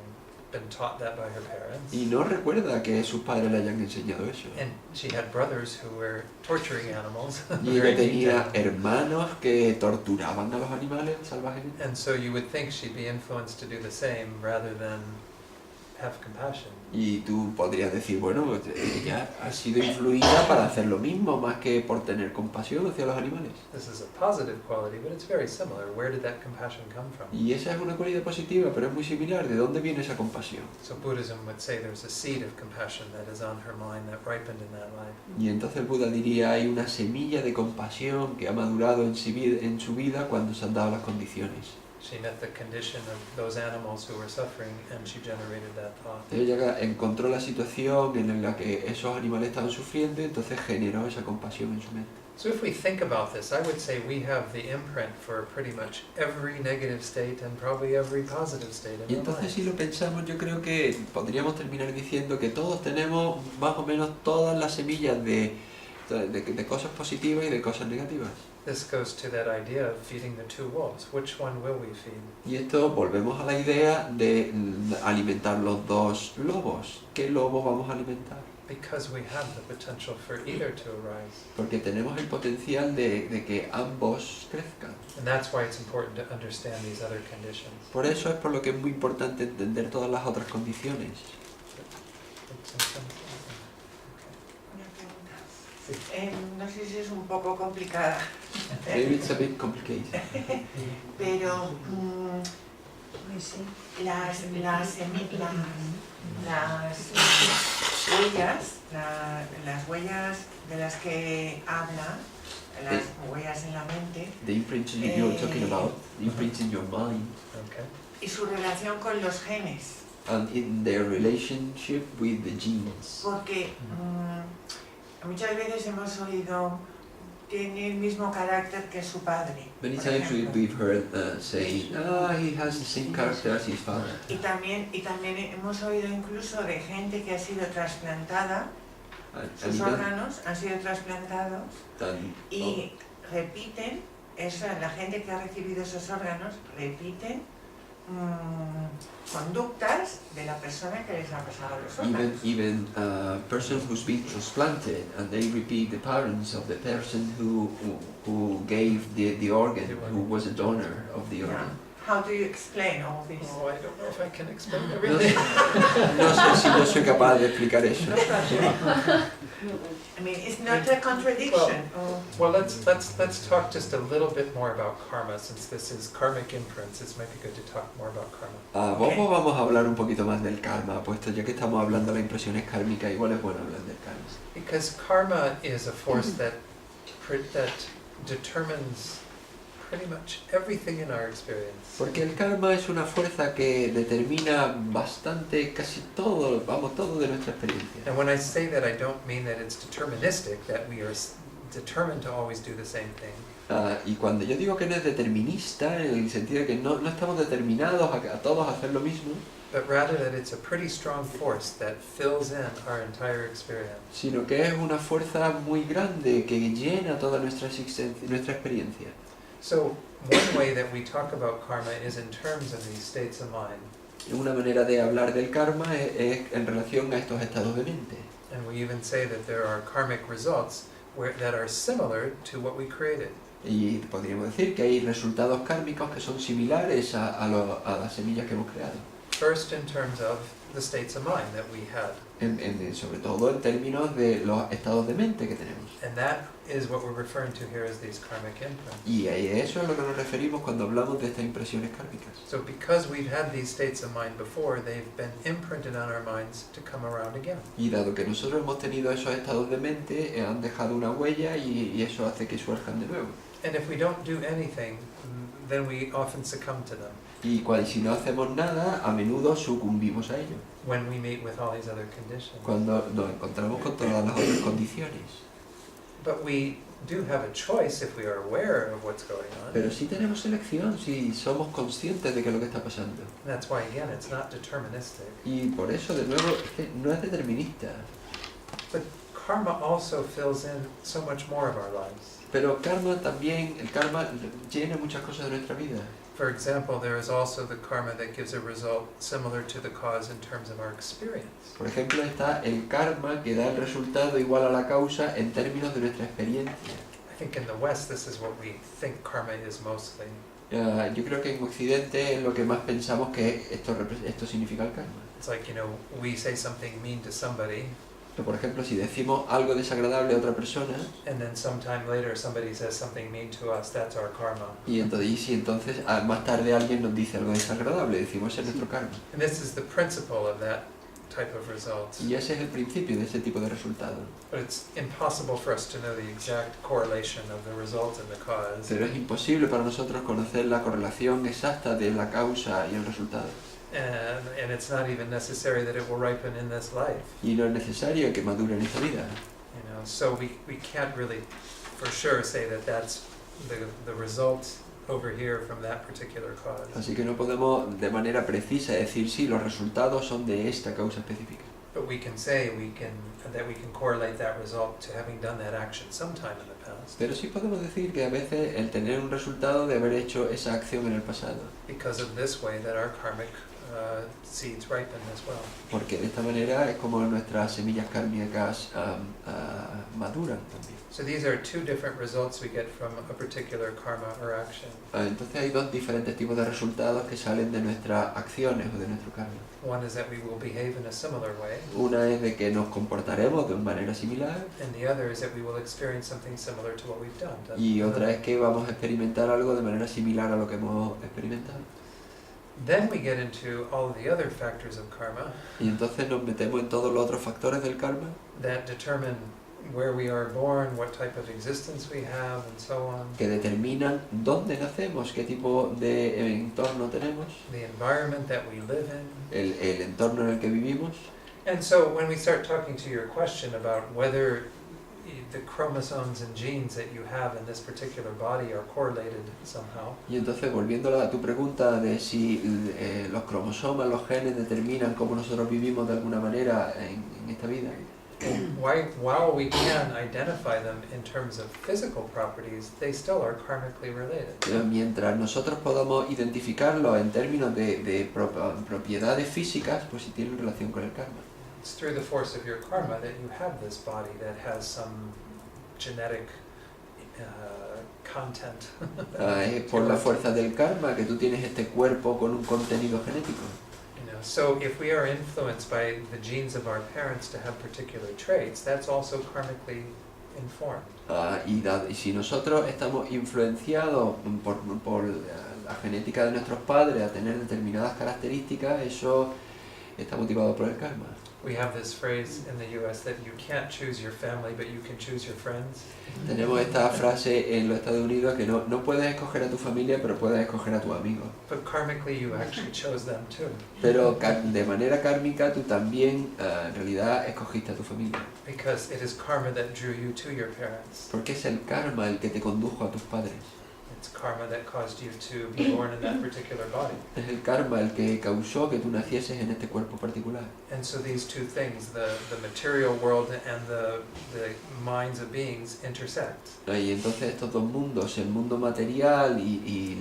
been taught that by her parents. Y no recuerda que sus padres le hayan enseñado eso. And she had brothers who were torturing animals. Y ella tenía hermanos que torturaban a los animales salvajemente. And so you would think she'd be influenced to do the same rather than have compassion. Y tú podrías decir, bueno, ella ha sido influida para hacer lo mismo, más que por tener compasión hacia los animales. This is a positive quality, but it's very similar. Where did that compassion come from? Y esa es una cualidad positiva, pero es muy similar. ¿De dónde viene esa compasión? So Buddhism would say there's a seed of compassion that is on her mind that ripened in that life. Y entonces el Buda diría, hay una semilla de compasión que ha madurado en su vida cuando se han dado las condiciones. She met the condition of those animals who were suffering and she generated that thought. Ella encontró la situación en la que esos animales estaban sufriendo y entonces generó esa compasión en su mente. So if we think about this, I would say we have the imprint for pretty much every negative state and probably every positive state Y in our entonces si lives. lo pensamos, yo creo que podríamos terminar diciendo que todos tenemos más o menos todas las semillas de cosas positivas y de cosas negativas. This goes to that idea of feeding the two wolves. Which one will we feed? Y esto volvemos a la idea de alimentar los dos lobos. ¿Qué lobo vamos a alimentar? Because we have the potential for either to arise. Porque tenemos el potencial de que ambos crezcan. And that's why it's important to understand these other conditions. Por eso es por lo que es muy importante entender todas las otras condiciones. Una pregunta. No sé si es un poco complicada, Maybe it's a bit complicated. pero las huellas de las que habla, las huellas en la mente, The imprints you're talking about, the imprints in your mind, Okay. y su relación con los genes, and in their relationship with the genes. porque muchas veces hemos oído tiene el mismo carácter que su padre. Many por times ejemplo. we've heard saying, he has the same character as his father. Y también hemos oído incluso de gente que ha sido trasplantada, sus órganos han sido trasplantados y repiten, la gente que ha recibido esos órganos repiten conductas de la persona que les ha pasado los órganos. Even a person who's been transplanted and they repeat the patterns of the person who gave the organ, who was a donor of the organ. How do you explain all this? Oh, I don't know if I can explain No everything. sé si yo soy capaz de explicar eso. I mean, it's not a contradiction. Well, let's talk just a little bit more about karma, since this is karmic imprints. It might be good to talk more about karma. Vamos a hablar un poquito más del karma, puesto ya que estamos hablando de las impresiones kármicas, igual es bueno hablar del karma. Because karma is a force that determines pretty much everything in our experience. Porque el karma es una fuerza que determina bastante, casi todo, vamos, todo de nuestra experiencia. And when I say that, I don't mean that it's deterministic, that we are determined to always do the same thing. Y cuando yo digo que no es determinista, en el sentido de que no estamos determinados a todos a hacer lo mismo, But rather that it's a pretty strong force that fills in our entire experience. sino que es una fuerza muy grande que llena toda nuestra existencia, nuestra experiencia. So one way that we talk about karma is in terms of these states of mind. Una manera de hablar del karma es en relación a estos estados de mente. And we even say that there are karmic results that are similar to what we created. Y podríamos decir que hay resultados kármicos que son similares a las semillas que hemos creado. First, in terms of the states of mind that we had. Sobre todo en términos de los estados de mente que tenemos. And that is what we're referring to here as these karmic imprints. Y a eso es a lo que nos referimos cuando hablamos de estas impresiones kármicas. So because we've had these states of mind before, they've been imprinted on our minds to come around again. Y dado que nosotros hemos tenido esos estados de mente, han dejado una huella y eso hace que surjan de nuevo. And if we don't do anything, then we often succumb to them. Y si no hacemos nada, a menudo sucumbimos a ello. When we meet with all these other conditions. Cuando nos encontramos con todas las otras condiciones. But we do have a choice if we are aware of what's going on. Pero sí tenemos elección si somos conscientes de qué es lo que está pasando. And that's why, again, it's not deterministic. Y por eso, de nuevo, es que no es determinista. But karma also fills in so much more of our lives. Pero el karma llena muchas cosas de nuestra vida. For example, there is also the karma that gives a result similar to the cause in terms of our experience. Por ejemplo, está el karma que da el resultado igual a la causa en términos de nuestra experiencia. I think in the West this is what we think karma is mostly. Yo creo que en Occidente es lo que más pensamos que esto significa el karma. It's like, we say something mean to somebody, Pero, por ejemplo, si decimos algo desagradable a otra persona, and then sometime later somebody says something mean to us, that's our karma. y entonces más tarde alguien nos dice algo desagradable, decimos ese es nuestro karma. And this is the principle of that type of result. Y ese es el principio de ese tipo de resultado. But it's impossible for us to know the exact correlation of the result and the cause. Pero es imposible para nosotros conocer la correlación exacta de la causa y el resultado. And it's not even necessary that it will ripen in this life. Y no es necesario que madure en esta vida. So we can't really for sure say that that's the result over here from that particular cause. Así que no podemos de manera precisa decir sí, los resultados son de esta causa específica. But we can say that we can correlate that result to having done that action sometime in the past. Pero sí podemos decir que a veces el tener un resultado de haber hecho esa acción en el pasado. Because of this way that our karmic seeds ripen as well. Porque de esta manera es como nuestras semillas kármicas maduran también. So these are two different results we get from a particular karma or action. Entonces hay dos diferentes tipos de resultados que salen de nuestras acciones o de nuestro karma. One is that we will behave in a similar way, Una es de que nos comportaremos de manera similar and the other is that we will experience something similar to what we've done. y otra es que vamos a experimentar algo de manera similar a lo que hemos experimentado. Then we get into all of the other factors of karma Y entonces nos metemos en todos los otros factores del karma that determine where we are born, what type of existence we have, and so on. que determinan dónde nacemos, qué tipo de entorno tenemos, The environment that we live in. el entorno en el que vivimos. And so when we start talking to your question about whether the chromosomes and genes that you have in this particular body are correlated somehow, Y entonces, volviendo a tu pregunta de si los cromosomas, los genes determinan cómo nosotros vivimos de alguna manera en esta vida, while we can identify them in terms of physical properties, they still are karmically related. mientras nosotros podamos identificarlos en términos de propiedades físicas, pues sí tienen relación con el karma. It's through the force of your karma that you have this body that has some genetic content. Es por la fuerza del karma que tú tienes este cuerpo con un contenido genético. So if we are influenced by the genes of our parents to have particular traits, that's also karmically informed. Y si nosotros estamos influenciados por la genética de nuestros padres a tener determinadas características, eso está motivado por el karma. We have this phrase in the US that you can't choose your family, but you can choose your friends. Tenemos esta frase en los Estados Unidos que no puedes escoger a tu familia, pero puedes escoger a tus amigos. But karmically, you actually chose them too. Pero de manera kármica tú también en realidad escogiste a tu familia. Because it is karma that drew you to your parents. Porque es el karma el que te condujo a tus padres. It's karma that caused you to be born in that particular body. Es el karma el que causó que tú nacieses en este cuerpo particular. And so these two things, the material world and the minds of beings, intersect. Y entonces estos dos mundos, el mundo material y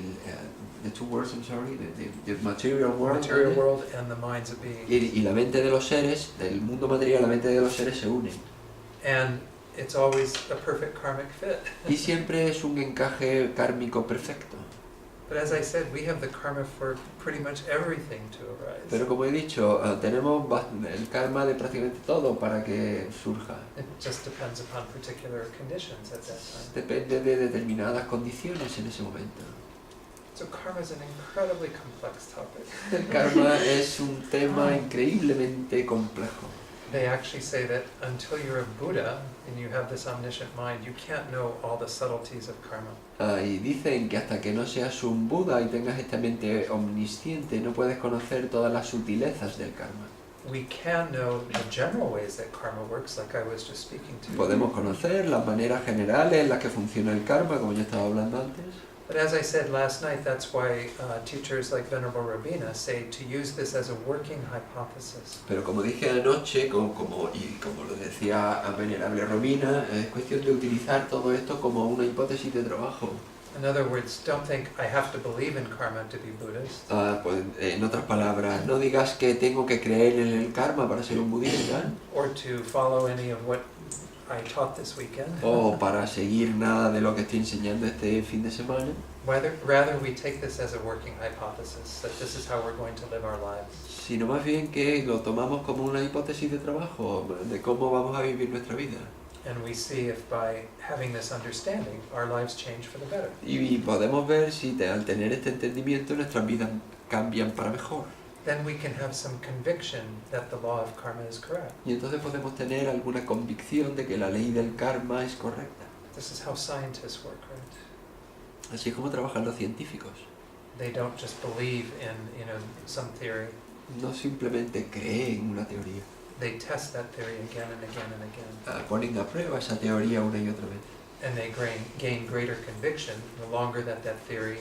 the two worlds, I'm sorry, the material world, Material world and the minds of beings. y la mente de los seres, del mundo material, la mente de los seres se unen. And it's always a perfect karmic fit. Y siempre es un encaje kármico perfecto. But as I said, we have the karma for pretty much everything to arise. Pero como he dicho, tenemos el karma de prácticamente todo para que surja. It just depends upon particular conditions at that time. Depende de determinadas condiciones en ese momento. So karma is an incredibly complex topic. El karma es un tema increíblemente complejo. They actually say that until you're a Buddha and you have this omniscient mind, you can't know all the subtleties of karma. Y dicen que hasta que no seas un Buda y tengas esta mente omnisciente, no puedes conocer todas las sutilezas del karma. We can know the general ways that karma works, like I was just speaking to. Podemos conocer las maneras generales en las que funciona el karma, como yo estaba hablando antes. But as I said last night, that's why teachers like Venerable Rabina say to use this as a working hypothesis. Pero como dije anoche, como lo decía a Venerable Robina, es cuestión de utilizar todo esto como una hipótesis de trabajo. In other words, don't think I have to believe in karma to be Buddhist. Pues, en otras palabras, no digas que tengo que creer en el karma para ser un budista, Or to follow any of what I taught this weekend. o para seguir nada de lo que estoy enseñando este fin de semana. Rather we take this as a working hypothesis, that this is how we're going to live our lives. Sino más bien que lo tomamos como una hipótesis de trabajo, de cómo vamos a vivir nuestra vida. And we see if by having this understanding, our lives change for the better. Y podemos ver si al tener este entendimiento nuestras vidas cambian para mejor. Then we can have some conviction that the law of karma is correct. Y entonces podemos tener alguna convicción de que la ley del karma es correcta. This is how scientists work, right? Así es como trabajan los científicos. They don't just believe in, some theory. No simplemente creen una teoría. They test that theory again and again and again. Ponen a prueba esa teoría una y otra vez. And they gain greater conviction the longer that theory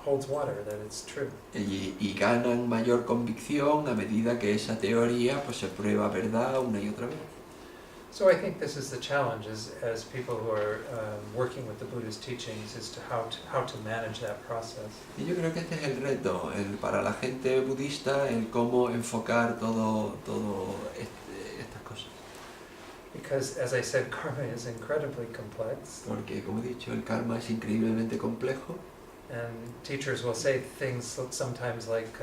holds water, that it's true. Y ganan mayor convicción a medida que esa teoría pues se prueba verdad una y otra vez. So I think this is the challenge as people who are working with the Buddha's teachings is to how to manage that process. Y yo creo que este es el reto para la gente budista, el cómo enfocar todo estas cosas. Because as I said, karma is incredibly complex. Porque como he dicho, el karma es increíblemente complejo. And teachers will say things sometimes like,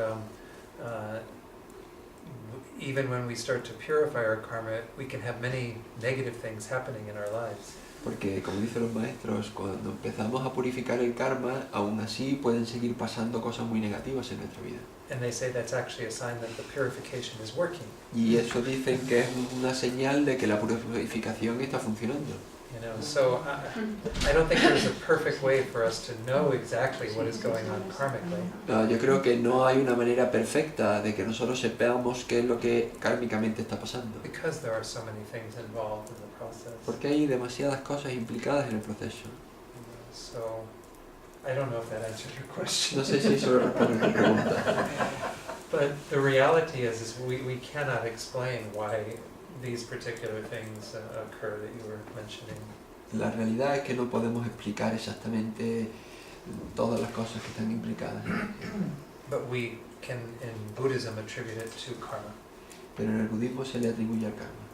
even when we start to purify our karma, we can have many negative things happening in our lives. Porque, como dicen los maestros, cuando empezamos a purificar el karma, aún así pueden seguir pasando cosas muy negativas en nuestra vida. And they say that's actually a sign that the purification is working. Y eso dicen que es una señal de que la purificación está funcionando. So I don't think there's a perfect way for us to know exactly what is going on karmically. Yo creo que no hay una manera perfecta de que nosotros sepamos qué es lo que kármicamente está pasando. Because there are so many things involved in the process. Porque hay demasiadas cosas implicadas en el proceso. So I don't know if that answers your question. No sé si eso responde a tu pregunta. But the reality is we cannot explain why these particular things occur that you were mentioning. La realidad es que no podemos explicar exactamente todas las cosas que están implicadas. But we can, in Buddhism, attribute it to karma. Pero en el budismo se le atribuye al karma.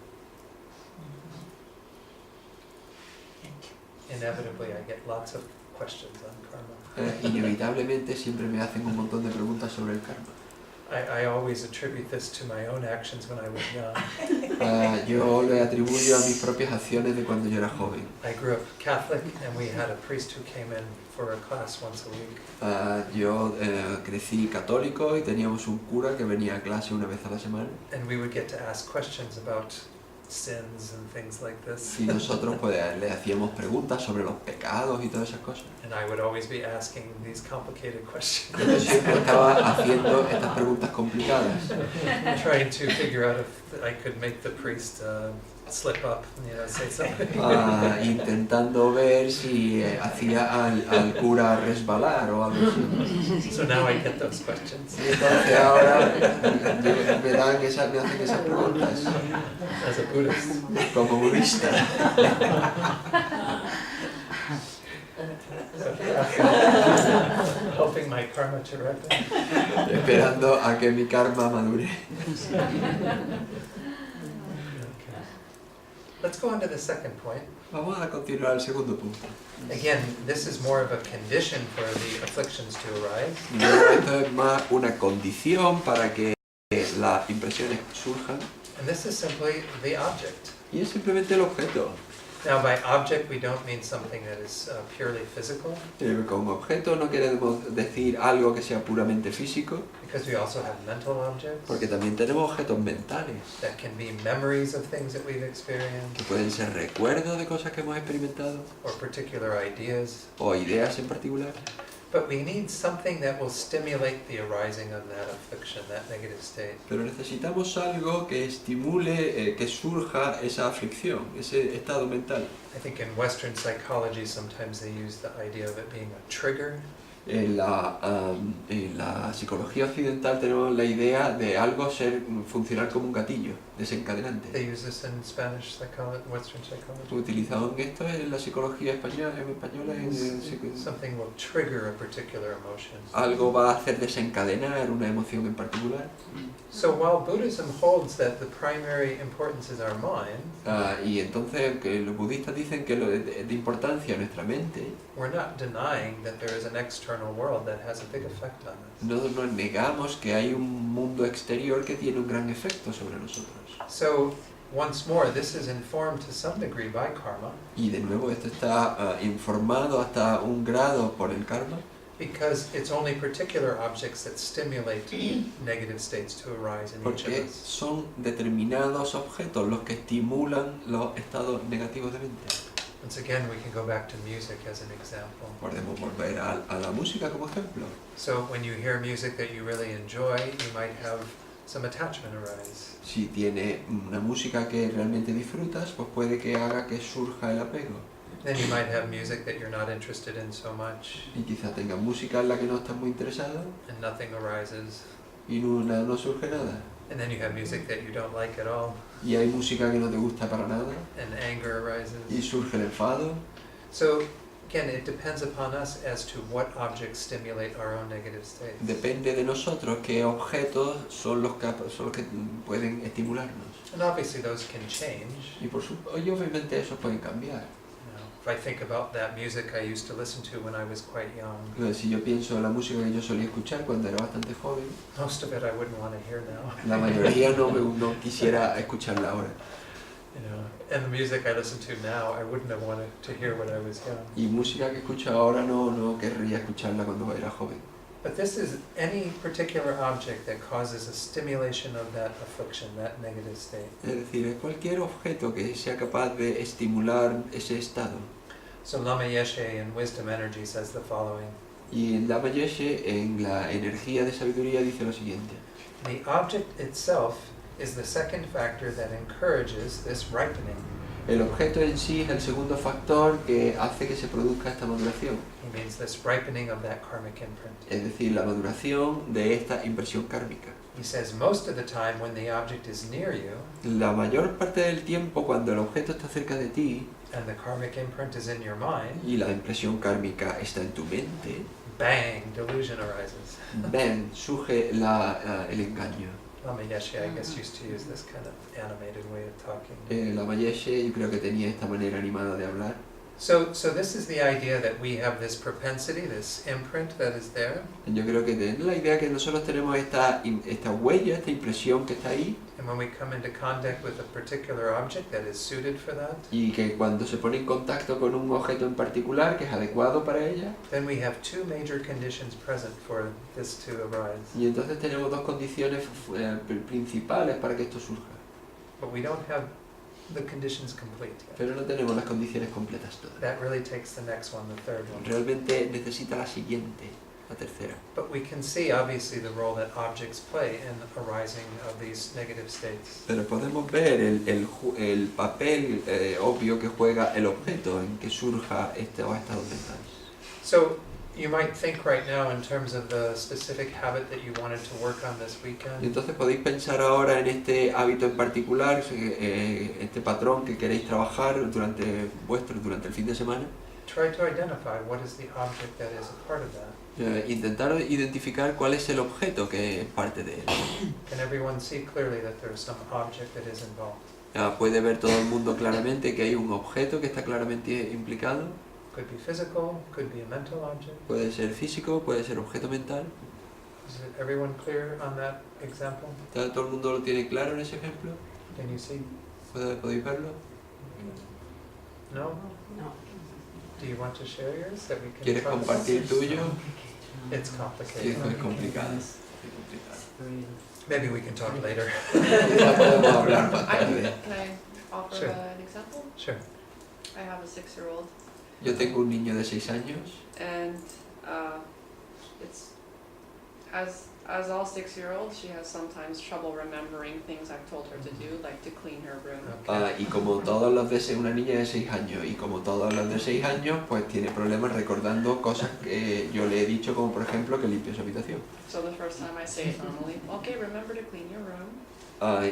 Inevitably, I get lots of questions on karma. Inevitablemente siempre me hacen un montón de preguntas sobre el karma. I always attribute this to my own actions when I was young. Yo le atribuyo a mis propias acciones de cuando yo era joven. I grew up Catholic and we had a priest who came in for a class once a week. Yo crecí católico y teníamos un cura que venía a clase una vez a la semana. And we would get to ask questions about sins and things like this. Y nosotros pues le hacíamos preguntas sobre los pecados y todas esas cosas. And I would always be asking these complicated questions. Yo siempre estaba haciendo estas preguntas complicadas. Trying to figure out if I could make the priest slip up, say something. Intentando ver si hacía al cura resbalar o algo así. So now I get those questions. Y entonces ahora me hacen esas preguntas. As a Buddhist. Como budista. Helping my karma to ripen. Esperando a que mi karma madure. Let's go on to the second point. Vamos a continuar al segundo punto. Again, this is more of a condition for the afflictions to arise. Esto es más una condición para que las impresiones surjan. And this is simply the object. Y es simplemente el objeto. Now, by object, we don't mean something that is purely physical. Con objeto no queremos decir algo que sea puramente físico. Because we also have mental objects. Porque también tenemos objetos mentales. That can be memories of things that we've experienced. Que pueden ser recuerdos de cosas que hemos experimentado. Or particular ideas. O ideas en particular. But we need something that will stimulate the arising of that affliction, that negative state. Pero necesitamos algo que estimule, que surja esa aflicción, ese estado mental. I think in Western psychology sometimes they use the idea of it being a trigger. En la psicología occidental tenemos la idea de algo funcionar como un gatillo, desencadenante. They use this in Spanish psychology, Western psychology. Utilizaban esto en la psicología española, Something will trigger a particular emotion. Algo va a hacer desencadenar una emoción en particular. So while Buddhism holds that the primary importance is our mind, y entonces que los budistas dicen que lo de importancia nuestra mente, we're not denying that there is an external world that has a big effect on us. No nos negamos que hay un mundo exterior que tiene un gran efecto sobre nosotros. So once more, this is informed to some degree by karma. Y de nuevo esto está informado hasta un grado por el karma. Because it's only particular objects that stimulate negative states to arise in each of Porque us. son determinados objetos los que estimulan los estados negativos de mente. Once again, we can go back to music as an example. Podemos volver a la música como ejemplo. So when you hear music that you really enjoy, you might have some attachment arise. Si tiene una música que realmente disfrutas, pues puede que haga que surja el apego. Then you might have music that you're not interested in so much, Y quizá tenga música en la que no estás muy interesado and nothing arises. y no surge nada. And then you have music that you don't like at all, Y hay música que no te gusta para nada and anger y arises. surge el enfado. So again, it depends upon us as to what objects stimulate our own negative states. Depende de nosotros qué objetos son los que pueden estimularnos. And obviously those can change. Y obviamente esos pueden cambiar. If I think about that music I used to listen to when I was quite young, Pero si yo pienso en la música que yo solía escuchar cuando era bastante joven, most of it I wouldn't want to hear now. la mayoría no quisiera escucharla ahora. And the music I listen to now, I wouldn't have wanted to hear when I was young. Y música que escucho ahora no querría escucharla cuando era joven. But this is any particular object that causes a stimulation of that affliction, that negative state. Es decir, es cualquier objeto que sea capaz de estimular ese estado. So Lama Yeshe in Wisdom Energy says the following. Y Lama Yeshe en la energía de sabiduría dice lo siguiente. The object itself is the second factor that encourages this ripening. El objeto en sí es el segundo factor que hace que se produzca esta maduración. He means this ripening of that karmic imprint. Es decir, la maduración de esta impresión kármica. He says most of the time when the object is near you, La mayor parte del tiempo cuando el objeto está cerca de ti and the karmic imprint is in your mind, y la impresión kármica está en tu mente, bang, delusion arises. ven, surge el engaño. Lama Yeshe, I guess, used to use this kind of animated way of talking. Lama Yeshe yo creo que tenía esta manera animada de hablar. So this is the idea that we have this propensity, this imprint that is there, Yo creo que tener la idea que nosotros tenemos esta huella, esta impresión que está ahí, and when we come into contact with a particular object that is suited for that, y que cuando se pone en contacto con un objeto en particular que es adecuado para ella, then we have two major conditions present for this to arise. y entonces tenemos dos condiciones principales para que esto surja. But we don't have the conditions complete yet. Pero no tenemos las condiciones completas todas. That really takes the next one, the third one. Realmente necesita la siguiente, la tercera. But we can see obviously the role that objects play in the arising of these negative states. Pero podemos ver el papel obvio que juega el objeto en que surja estos estados mentales. So you might think right now in terms of the specific habit that you wanted to work on this Y weekend. entonces podéis pensar ahora en este hábito en particular, este patrón que queréis trabajar durante el fin de semana. Try to identify what is the object that is a part of that. Intentar identificar cuál es el objeto que es parte de él. Can everyone see clearly that there's some object that is involved? Puede ver todo el mundo claramente que hay un objeto que está claramente implicado. Could be physical, could be a mental object. Puede ser físico, puede ser objeto mental. Is everyone clear on that example? ¿Todo el mundo lo tiene claro en ese ejemplo? Can you see? ¿Podéis verlo? No? Do you want to share yours that we can ¿Quieres talk about? compartir tuyo? It's Sí, complicated. eso es complicado. Maybe we can talk later. Ya podemos hablar más tarde. Can I offer Sure. an example? Sure. I have a 6-year-old, Yo tengo un niño de 6 años and it's as all 6-year-olds, she has sometimes trouble remembering things I've told her to do, like to clean her room. Okay. y como todos los de una niña de 6 años y como todos los de 6 años, pues tiene problemas recordando cosas que yo le he dicho, como por ejemplo que limpie su habitación. So the first time I say it normally, okay, remember to clean your room.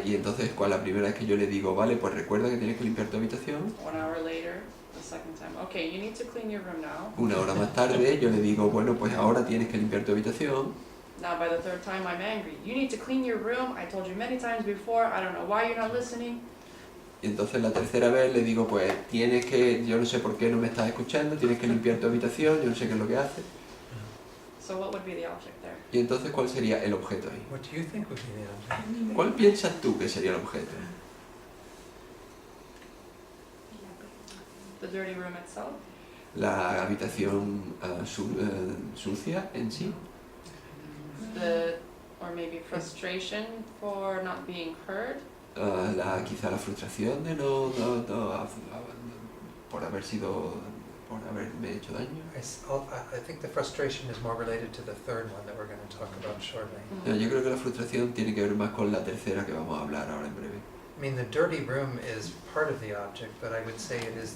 Y entonces la primera vez que yo le digo, vale, pues recuerda que tienes que limpiar tu habitación. 1 hour later, the second time, okay, you need to clean your room now. 1 hora más tarde yo le digo, bueno, pues ahora tienes que limpiar tu habitación. Now by the third time I'm angry. You need to clean your room. I told you many times before. I don't know why you're not listening. Y entonces la tercera vez le digo, pues tienes que, yo no sé por qué no me estás escuchando, tienes que limpiar tu habitación, yo no sé qué es lo que haces. So what would be the object there? Y entonces, ¿cuál sería el objeto ahí? What do you think would be the object? ¿Cuál piensas tú que sería el objeto? The dirty room itself? ¿La habitación sucia en sí? Or maybe frustration for not being heard? Quizá la frustración de por haberme hecho daño. I think the frustration is more related to the third one that we're going to talk about shortly. Yo creo que la frustración tiene que ver más con la tercera que vamos a hablar ahora en breve. I mean, the dirty room is part of the object, but I would say it is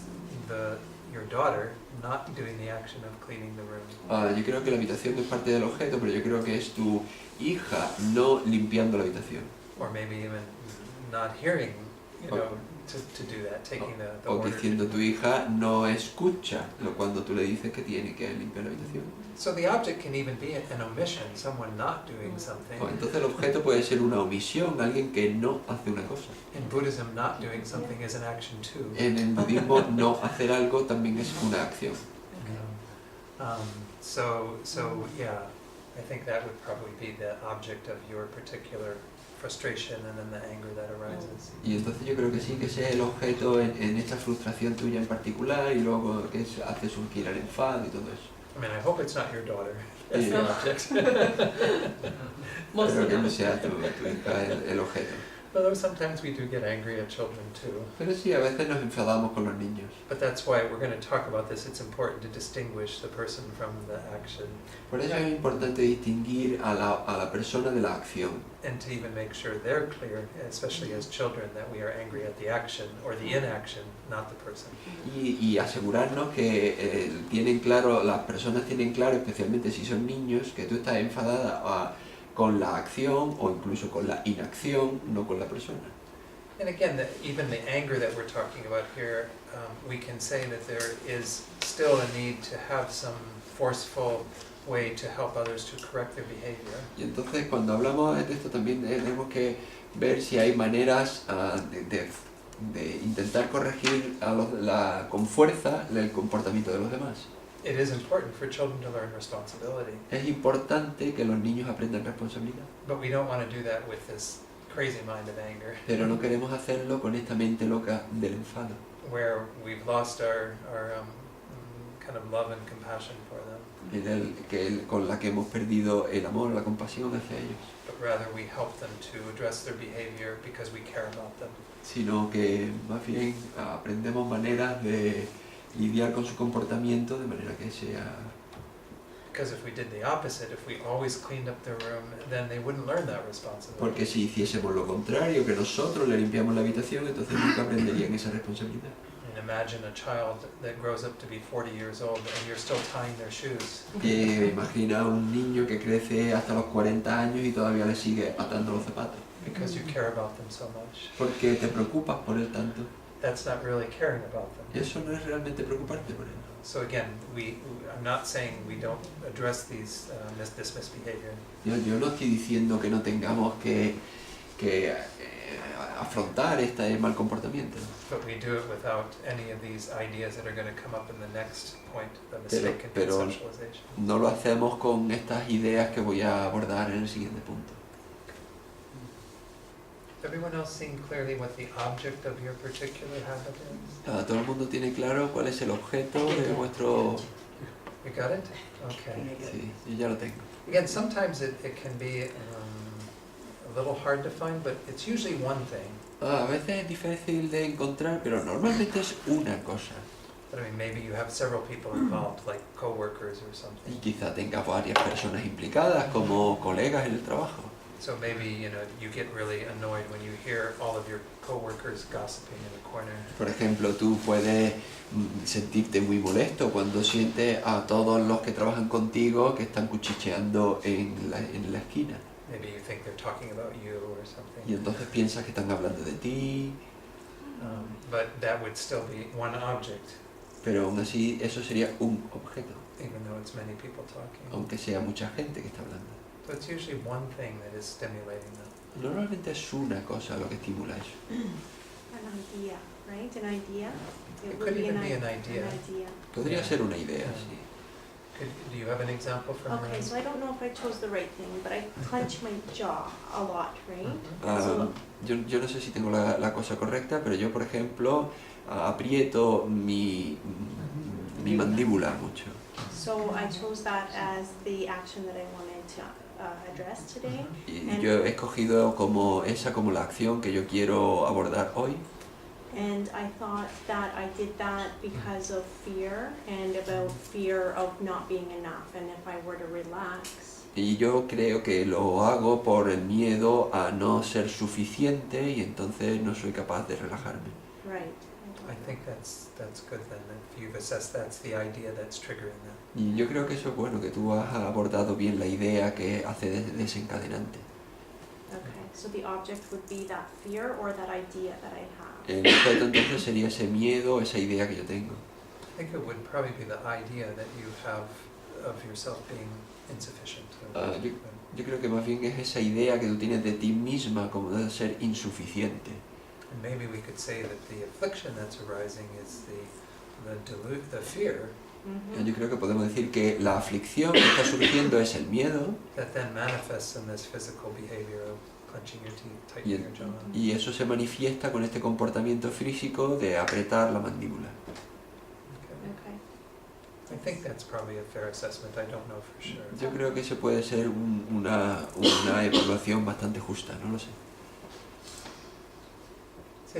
your daughter not doing the action of cleaning the room. Yo creo que la habitación es parte del objeto, pero yo creo que es tu hija no limpiando la habitación. Or maybe even not hearing, to do that, taking the O order. diciendo tu hija no escucha cuando tú le dices que tiene que limpiar la habitación. So the object can even be an omission, someone not doing something. Entonces el objeto puede ser una omisión, alguien que no hace una cosa. In Buddhism, not doing something is an action too. En el budismo no hacer algo también es una acción. So yeah, I think that would probably be the object of your particular frustration and then the anger that arises. Y entonces yo creo que sí, que sea el objeto en esta frustración tuya en particular y luego que hace surgir el enfado y todo eso. I mean, I hope it's not your daughter as the Yeah. object. Pero que no sea tu hija el objeto. Although sometimes we do get angry at children too. Pero sí, a veces nos enfadamos con los niños. But that's why we're going to talk about this. It's important to distinguish the person from the action Por eso es importante distinguir a la persona de la acción. and to even make sure they're clear, especially as children, that we are angry at the action or the inaction, not the person. Y asegurarnos que tienen claro, las personas tienen claro, especialmente si son niños, que tú estás enfadada con la acción o incluso con la inacción, no con la persona. And again, even the anger that we're talking about here, we can say that there is still a need to have some forceful way to help others to correct their behavior. Y entonces cuando hablamos de esto también tenemos que ver si hay maneras de de intentar corregir con fuerza el comportamiento de los demás. It is important for children to learn responsibility. Es importante que los niños aprendan responsabilidad. But we don't want to do that with this crazy mind of anger, Pero no queremos hacerlo con esta mente loca del enfado, where we've lost our kind of love and compassion for them. con la que hemos perdido el amor, la compasión hacia ellos. But rather we help them to address their behavior because we care about them. Sino que más bien aprendemos maneras de lidiar con su comportamiento de manera que sea... Because if we did the opposite, if we always cleaned up their room, then they wouldn't learn that responsibility. Porque si hiciésemos lo contrario, que nosotros le limpiamos la habitación, entonces nunca aprenderían esa responsabilidad. And imagine a child that grows up to be 40 years old and you're still tying their shoes. Imagina un niño que crece hasta los 40 años y todavía le sigue atando los zapatos. Because you care about them so much. Porque te preocupas por él tanto. That's not really caring about them. Eso no es realmente preocuparte por él. So again, I'm not saying we don't address this misbehavior. Yo no estoy diciendo que no tengamos que afrontar este mal comportamiento. But we do it without any of these ideas that are going to come up in the next point, the mistaken Pero conceptualization. no lo hacemos con estas ideas que voy a abordar en el siguiente punto. Everyone else seeing clearly what the object of your particular habit is? ¿Todo el mundo tiene claro cuál es el objeto de vuestro...? You got it? Okay. Sí, yo ya lo tengo. Again, sometimes it can be a little hard to find, but it's usually one thing. A veces es difícil de encontrar, pero normalmente es una cosa. But I mean, maybe you have several people involved, like co-workers or Y something. quizá tenga varias personas implicadas, como colegas en el trabajo. So maybe, you get really annoyed when you hear all of your co-workers gossiping in a corner. Por ejemplo, tú puedes sentirte muy molesto cuando sientes a todos los que trabajan contigo que están cuchicheando en la esquina. Maybe you think they're talking about you or something. Y entonces piensas que están hablando de ti, But that would still be one object, pero aún así eso sería un objeto, even though it's many people talking. aunque sea mucha gente que está hablando. So it's usually one thing that is stimulating them. Normalmente es una cosa lo que estimula eso. An idea, right? An idea. It could even be an An idea. idea. Podría Yeah. ser una idea, Yeah. sí. Do you have an example from Okay, so I don't know if I chose the right thing, but I clench my jaw a lot, right? Mhm. Yo no sé si tengo la cosa correcta, pero yo, por ejemplo, aprieto mi mandíbula mucho. So I chose that as the action that I wanted to address today. Y yo he escogido esa como la acción que yo quiero abordar hoy. And I thought that I did that because of fear and about fear of not being enough. And if I were to relax, Y yo creo que lo hago por el miedo a no ser suficiente y entonces no soy capaz de relajarme. right. I think that's good then, if you've assessed that's the idea that's triggering that. Y yo creo que eso es bueno, que tú has abordado bien la idea que hace desencadenante. Okay, so the object would be that fear or that idea that I have. El objeto entonces sería ese miedo, esa idea que yo tengo. I think it would probably be the idea that you have of yourself being insufficient. Yo creo que más bien es esa idea que tú tienes de ti misma como de ser insuficiente. And maybe we could say that the affliction that's arising is the fear Mhm. Yo creo que podemos decir que la aflicción que está surgiendo es el miedo that then manifests in this physical behavior of clenching your teeth, tightening your jaw. y eso se manifiesta con este comportamiento físico de apretar la mandíbula. Okay. Okay. I think that's probably a fair assessment. I don't know for sure. Yo creo que eso puede ser una evaluación bastante justa, no lo sé. Sí.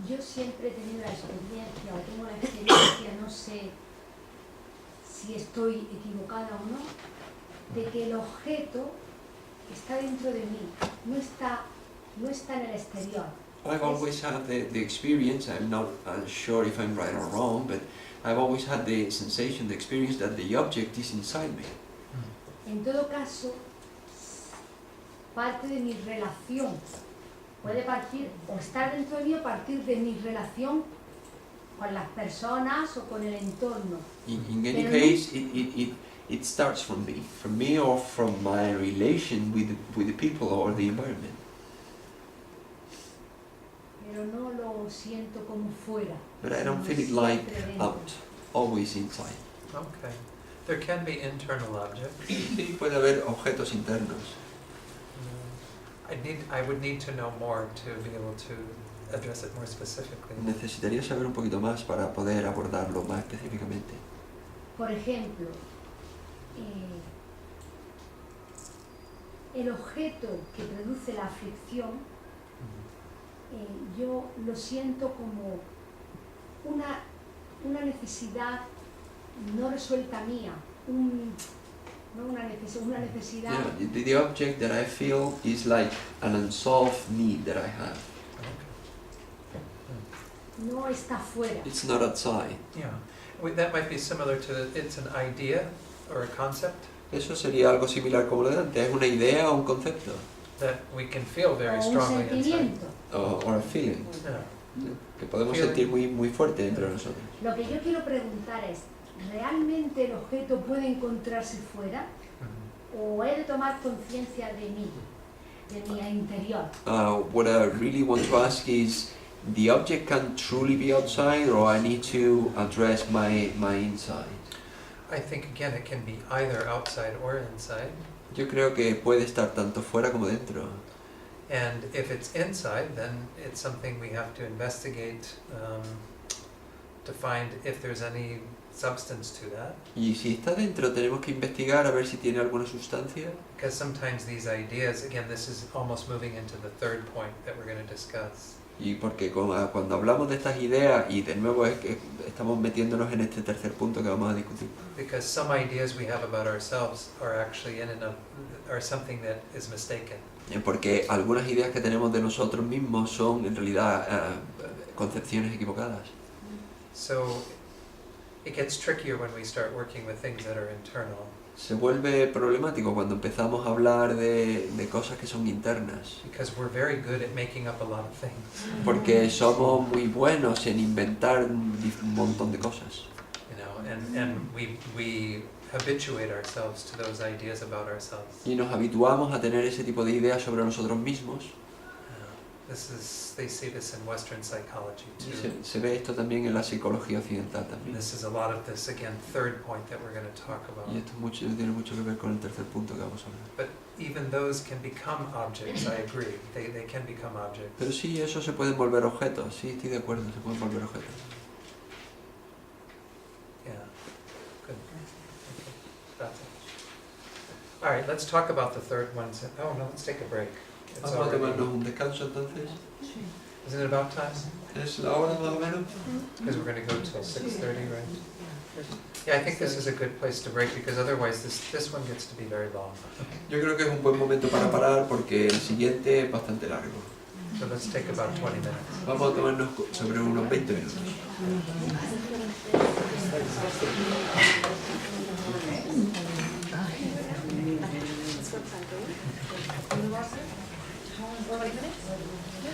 Yo siempre he tenido la experiencia, o tengo la experiencia, no sé si estoy equivocada o no, de que el objeto está dentro de mí, no está en el exterior. I've always had the experience, I'm not sure if I'm right or wrong, but I've always had the sensation, the experience that the object is inside me. En todo caso, parte de mi relación, puede partir o estar dentro de mí o partir de mi relación con las personas o con el entorno. In any case, it starts from me or from my relation with the people or the environment. pero no lo siento como fuera. But I don't sino feel it like siempre dentro. out, always inside. Okay. There can be internal objects. Sí, puede haber objetos internos. I would need to know more to be able to address it more specifically. Necesitaría saber un poquito más para poder abordarlo más específicamente. Por ejemplo, el objeto que produce la aflicción, yo lo siento como una necesidad no resuelta mía, una necesidad. Yeah, the object that I feel is like an unsolved need that I have. No está fuera. It's not outside. Yeah. That might be similar to, it's an idea or a concept Eso sería algo similar como lo de antes, es una idea o un concepto, that we can feel very O un strongly inside. sentimiento. or a feeling, Yeah. que podemos Feeling. sentir muy fuerte dentro de nosotros. Lo que yo quiero preguntar es, ¿realmente el objeto puede encontrarse fuera? Mhm. ¿O he de tomar conciencia de mí, de mi interior? What I really want to ask is, the object can truly be outside, or I need to address my inside? I think again it can be either outside or inside. Yo creo que puede estar tanto fuera como dentro. And if it's inside, then it's something we have to investigate to find if there's any substance to that. Y si está dentro, tenemos que investigar a ver si tiene alguna sustancia. Because sometimes these ideas, again, this is almost moving into the third point that we're going to discuss. Y porque cuando hablamos de estas ideas, y de nuevo es que estamos metiéndonos en este tercer punto que vamos a discutir. Because some ideas we have about ourselves are actually in and of, are something that is mistaken. Porque algunas ideas que tenemos de nosotros mismos son en realidad concepciones equivocadas. So it gets trickier when we start working with things that are internal. Se vuelve problemático cuando empezamos a hablar de cosas que son internas. Because we're very good at making up a lot of things. Porque somos muy buenos en inventar un montón de cosas. You know, and we habituate ourselves to those ideas about ourselves. Y nos habituamos a tener ese tipo de ideas sobre nosotros mismos. They see this in Western psychology Y too. se ve esto también en la psicología occidental And también. this is a lot of this, again, third point that we're going to talk about. Y esto tiene mucho que ver con el tercer punto que vamos a hablar. But even those can become objects, I agree. They can become objects. Pero sí, eso se pueden volver objetos. Sí, estoy de acuerdo, se pueden volver objetos. Yeah, good. Okay. That's it. All right, let's talk about the third one. Oh, no, let's take a break. It's Vamos a already, tomarnos un descanso entonces. isn't it about time? ¿Es la hora más o menos? Because we're going to go till 6:30, right? Yeah, I think this is a good place to break because otherwise this one gets to be very long. Yo creo que es un buen momento para parar porque el siguiente es bastante largo. So let's take about 20 minutes. Vamos a tomarnos sobre unos 20 minutos. How 40 minutes? Yeah.